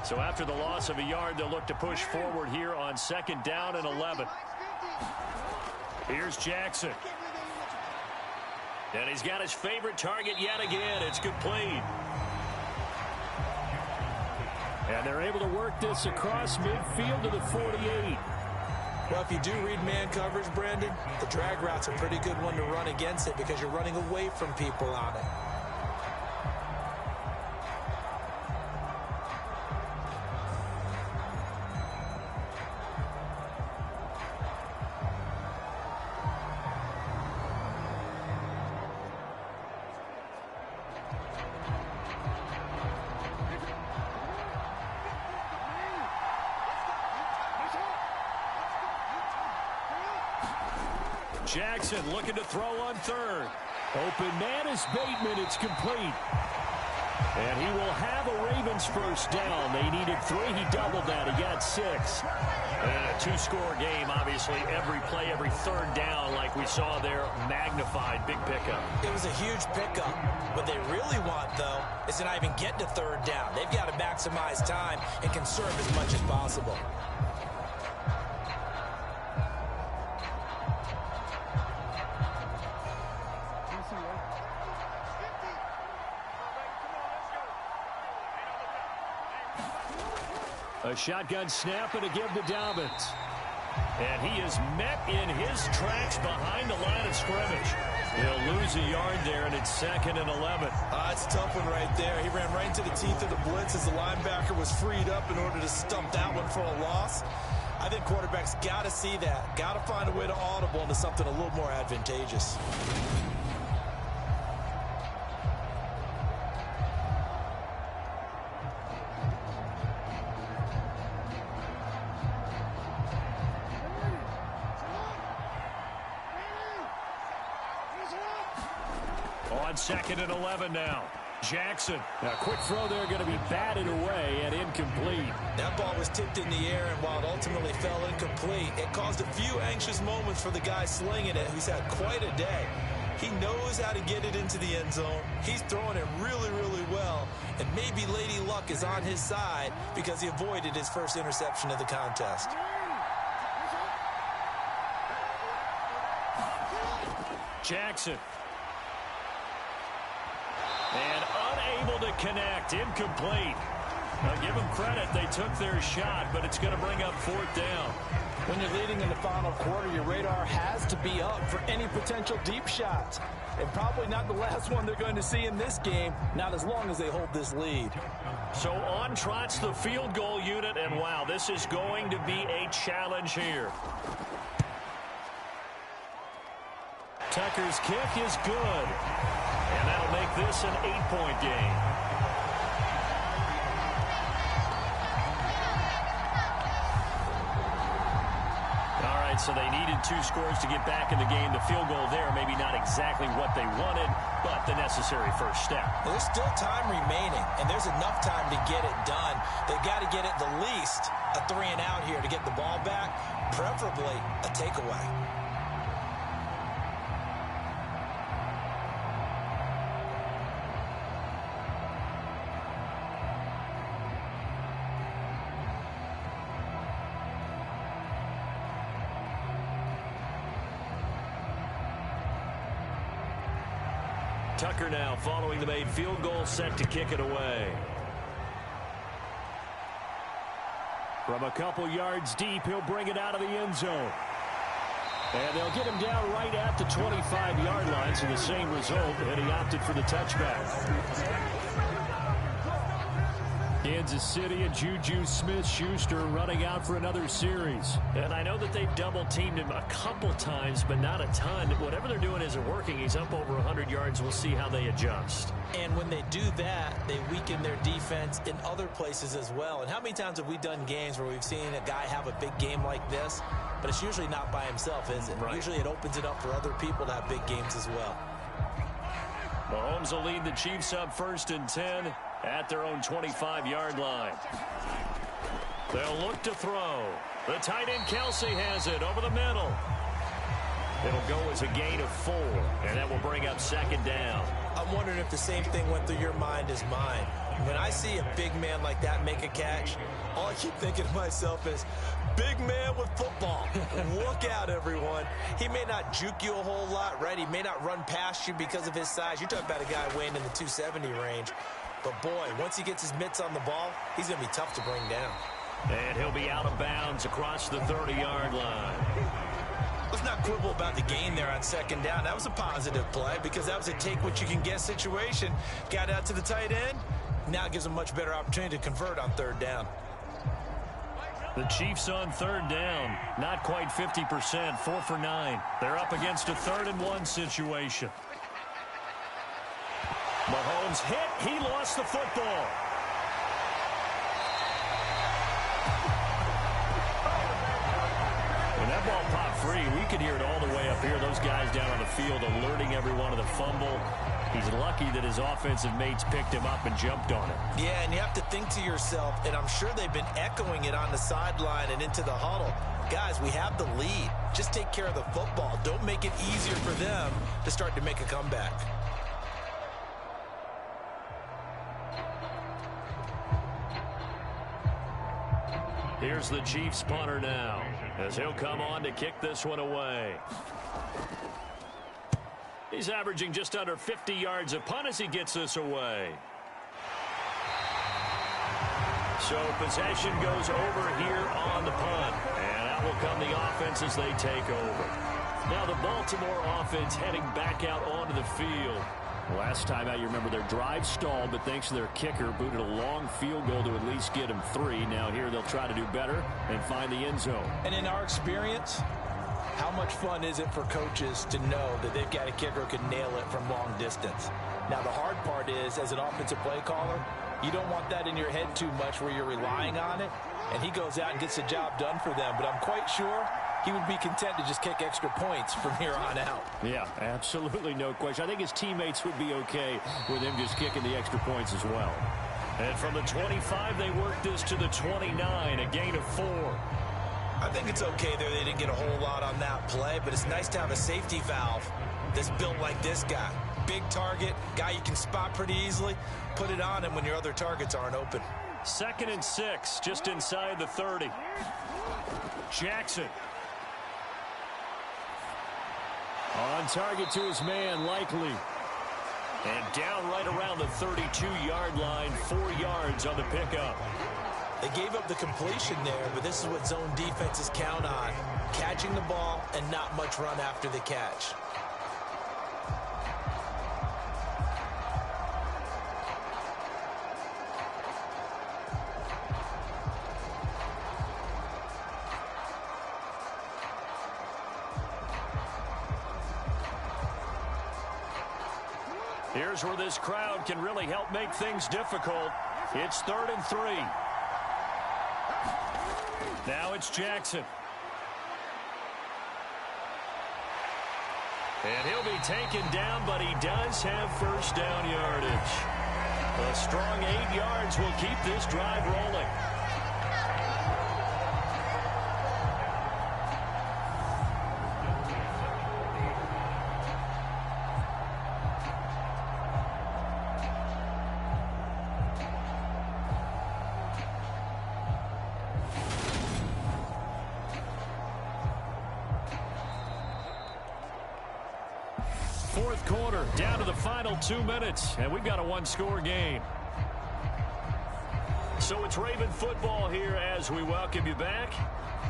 So after the loss of a yard, they'll look to push forward here on 2nd down and 11. Here's Jackson. And he's got his favorite target yet again. It's complete. And they're able to work this across midfield to the 48. Well, if you do read man coverage, Brandon, the drag route's a pretty good one to run against it because you're running away from people on it. Jackson looking to throw on 3rd. Open man is Bateman. It's complete. And he will have a Ravens first down. They needed 3. He doubled that. He got 6. And a 2-score game, obviously. Every play, every 3rd down, like we saw there, magnified. Big pickup. It was a huge pickup. What they really want, though, is to not even get to 3rd down. They've got to maximize time and conserve as much as possible. A shotgun snap and a give to Dobbins. And he is met in his tracks behind the line of scrimmage. He'll lose a yard there, and it's 2nd and 11. It's a tough one right there. He ran right into the teeth of the blitz as the linebacker was freed up in order to stump that one for a loss. I think quarterbacks got to see that. Got to find a way to audible into something a little more advantageous. On 2nd and 11 now. Jackson. A quick throw there going to be batted away and incomplete. That ball was tipped in the air, and while it ultimately fell incomplete, it caused a few anxious moments for the guy slinging it, who's had quite a day. He knows how to get it into the end zone. He's throwing it really, really well, and maybe Lady Luck is on his side because he avoided his first interception of the contest. Jackson. And unable to connect. Incomplete. Now give them credit. They took their shot, but it's going to bring up 4th down. When you're leading in the final quarter, your radar has to be up for any potential deep shots. And probably not the last one they're going to see in this game, not as long as they hold this lead. So on trots the field goal unit, and wow, this is going to be a challenge here. Tucker's kick is good. And that'll make this an 8-point game. All right, so they needed 2 scores to get back in the game. The field goal there, maybe not exactly what they wanted, but the necessary first step. Well, there's still time remaining, and there's enough time to get it done. They've got to get at the least a 3-and-out here to get the ball back, preferably a takeaway. Tucker now following the made field goal, set to kick it away. From a couple yards deep, he'll bring it out of the end zone. And they'll get him down right at the 25-yard line, so the same result, and he opted for the touchback. Kansas City and Juju Smith-Schuster running out for another series. And I know that they've double-teamed him a couple times, but not a ton. Whatever they're doing isn't working. He's up over 100 yards. We'll see how they adjust. And when they do that, they weaken their defense in other places as well. And how many times have we done games where we've seen a guy have a big game like this, but it's usually not by himself, is it? Right. Usually it opens it up for other people to have big games as well. Mahomes will lead the Chiefs up 1st and 10 at their own 25-yard line. They'll look to throw. The tight end Kelsey has it over the middle. It'll go as a gain of 4, and that will bring up 2nd down. I'm wondering if the same thing went through your mind as mine. When I see a big man like that make a catch, all I keep thinking to myself is, big man with football. Look out, everyone. He may not juke you a whole lot, right? He may not run past you because of his size. You're talking about a guy weighing in the 270 range. But, boy, once he gets his mitts on the ball, he's going to be tough to bring down. And he'll be out of bounds across the 30-yard line. Let's not quibble about the gain there on 2nd down. That was a positive play because that was a take-what-you-can-get situation. Got out to the tight end. Now it gives them a much better opportunity to convert on 3rd down. The Chiefs on 3rd down. Not quite 50%, 4 for 9. They're up against a 3rd and 1 situation. Mahomes hit. He lost the football. When that ball popped free, we could hear it all the way up here. Those guys down on the field alerting everyone of the fumble. He's lucky that his offensive mates picked him up and jumped on it. Yeah, and you have to think to yourself, and I'm sure they've been echoing it on the sideline and into the huddle. Guys, we have the lead. Just take care of the football. Don't make it easier for them to start to make a comeback. Here's the Chiefs punter now, as he'll come on to kick this one away. He's averaging just under 50 yards a punt as he gets this away. So possession goes over here on the punt, and out will come the offense as they take over. Now the Baltimore offense heading back out onto the field. Last time out, you remember their drive stalled, but thanks to their kicker, booted a long field goal to at least get him 3. Now here they'll try to do better and find the end zone. And in our experience, how much fun is it for coaches to know that they've got a kicker who can nail it from long distance? Now the hard part is, as an offensive play caller, you don't want that in your head too much where you're relying on it, and he goes out and gets the job done for them. But I'm quite sure he would be content to just kick extra points from here on out. Yeah, absolutely no question. I think his teammates would be okay with him just kicking the extra points as well. And from the 25, they work this to the 29, a gain of 4. I think it's okay there. They didn't get a whole lot on that play, but it's nice to have a safety valve that's built like this guy. Big target, guy you can spot pretty easily. Put it on him when your other targets aren't open. 2nd and 6, just inside the 30. Jackson. On target to his man, Likely. And down right around the 32-yard line, 4 yards on the pickup. They gave up the completion there, but this is what zone defenses count on. Catching the ball and not much run after the catch. Here's where this crowd can really help make things difficult. It's 3rd and 3. Now it's Jackson. And he'll be taken down, but he does have 1st down yardage. A strong 8 yards will keep this drive rolling. fourth quarter, down to the final 2 minutes, and we've got a one-score game. So it's Raven football here as we welcome you back.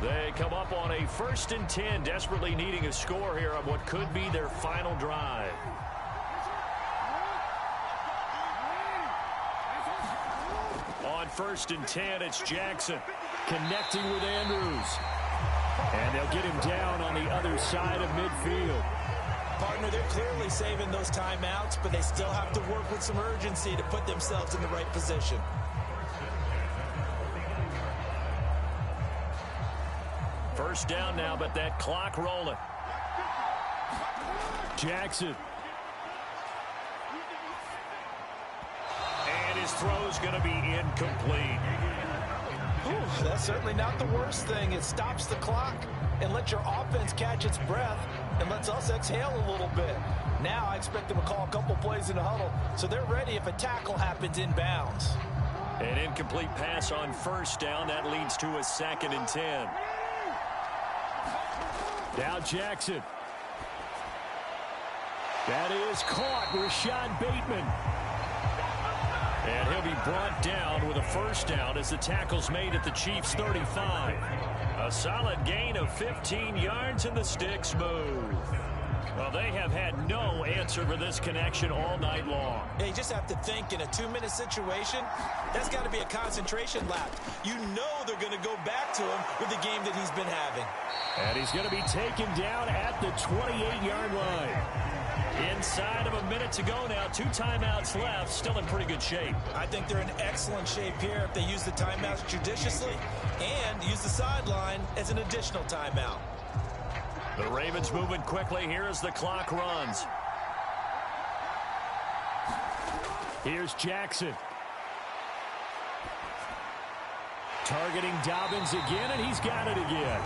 They come up on a 1st and 10, desperately needing a score here on what could be their final drive. On 1st and 10, it's Jackson connecting with Andrews. And they'll get him down on the other side of midfield. Partner, they're clearly saving those timeouts, but they still have to work with some urgency to put themselves in the right position. First down now, but that clock rolling. Jackson. And his throw's going to be incomplete. Ooh, that's certainly not the worst thing. It stops the clock and lets your offense catch its breath and lets us exhale a little bit. Now I expect them to call a couple plays in the huddle so they're ready if a tackle happens inbounds. An incomplete pass on first down. That leads to a 2nd and 10. Now Jackson. That is caught. Rashad Bateman. And he'll be brought down with a first down as the tackle's made at the Chiefs' 35. A solid gain of 15 yards and the sticks move. Well, they have had no answer for this connection all night long. Yeah, you just have to think in a 2-minute situation, that's got to be a concentration lap. You know they're going to go back to him with the game that he's been having. And he's going to be taken down at the 28-yard line. Inside of a minute to go now. 2 timeouts left. Still in pretty good shape. I think they're in excellent shape here if they use the timeouts judiciously and use the sideline as an additional timeout. The Ravens moving quickly here as the clock runs. Here's Jackson. Targeting Dobbins again, and he's got it again.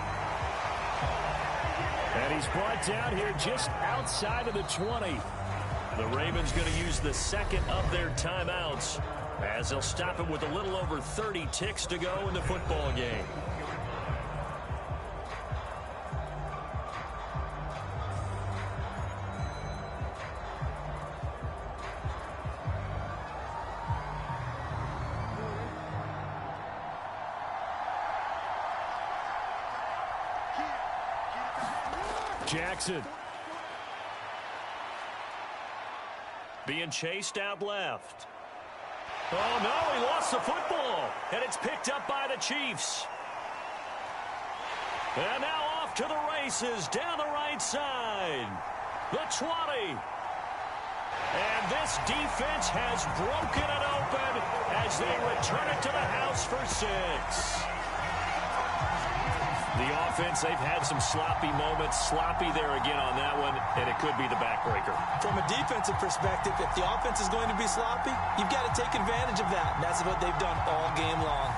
And he's brought down here just outside of the 20. The Ravens going to use the second of their timeouts as they'll stop it with a little over 30 ticks to go in the football game. Jackson. Being chased out left. Oh, no, he lost the football. And it's picked up by the Chiefs. And now off to the races down the right side. The 20. And this defense has broken it open as they return it to the house for 6. The offense, they've had some sloppy moments. Sloppy there again on that one, and it could be the backbreaker. From a defensive perspective, if the offense is going to be sloppy, you've got to take advantage of that. And that's what they've done all game long.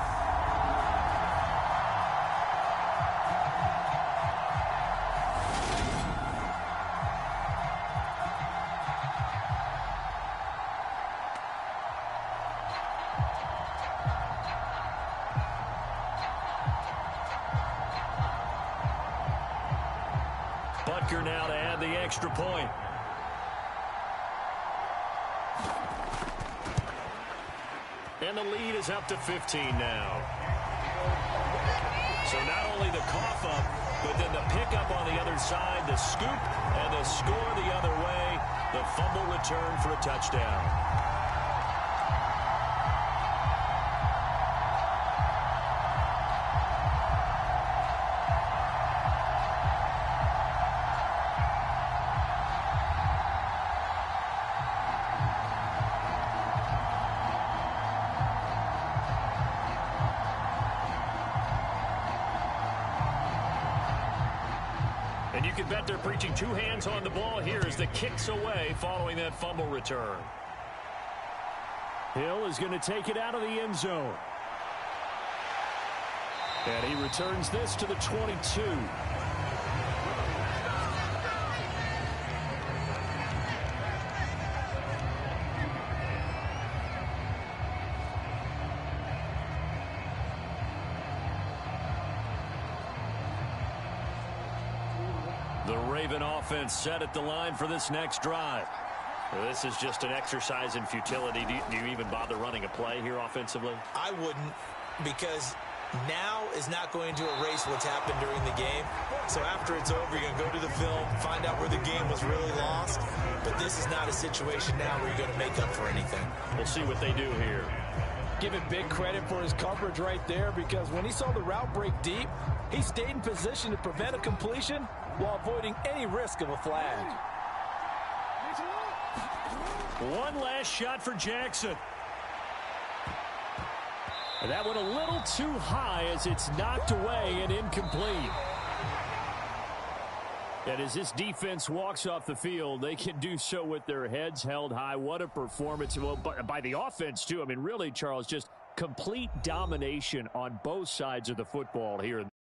Now to add the extra point. And the lead is up to 15 now. So not only the cough up, but then the pickup on the other side, the scoop, and the score the other way. The fumble return for a touchdown. And you can bet they're preaching 2 hands on the ball here as the kick's away following that fumble return. Hill is going to take it out of the end zone. And he returns this to the 22. The Raven offense set at the line for this next drive. Well, this is just an exercise in futility. Do you even bother running a play here offensively? I wouldn't, because now is not going to erase what's happened during the game. So after it's over, you're going to go to the film, find out where the game was really lost. But this is not a situation now where you're going to make up for anything. We'll see what they do here. Give him big credit for his coverage right there, because when he saw the route break deep, he stayed in position to prevent a completion while avoiding any risk of a flag. One last shot for Jackson. And that one a little too high as it's knocked away and incomplete. And as this defense walks off the field, they can do so with their heads held high. What a performance. Well, by the offense, too. I mean, really, Charles, just complete domination on both sides of the football here.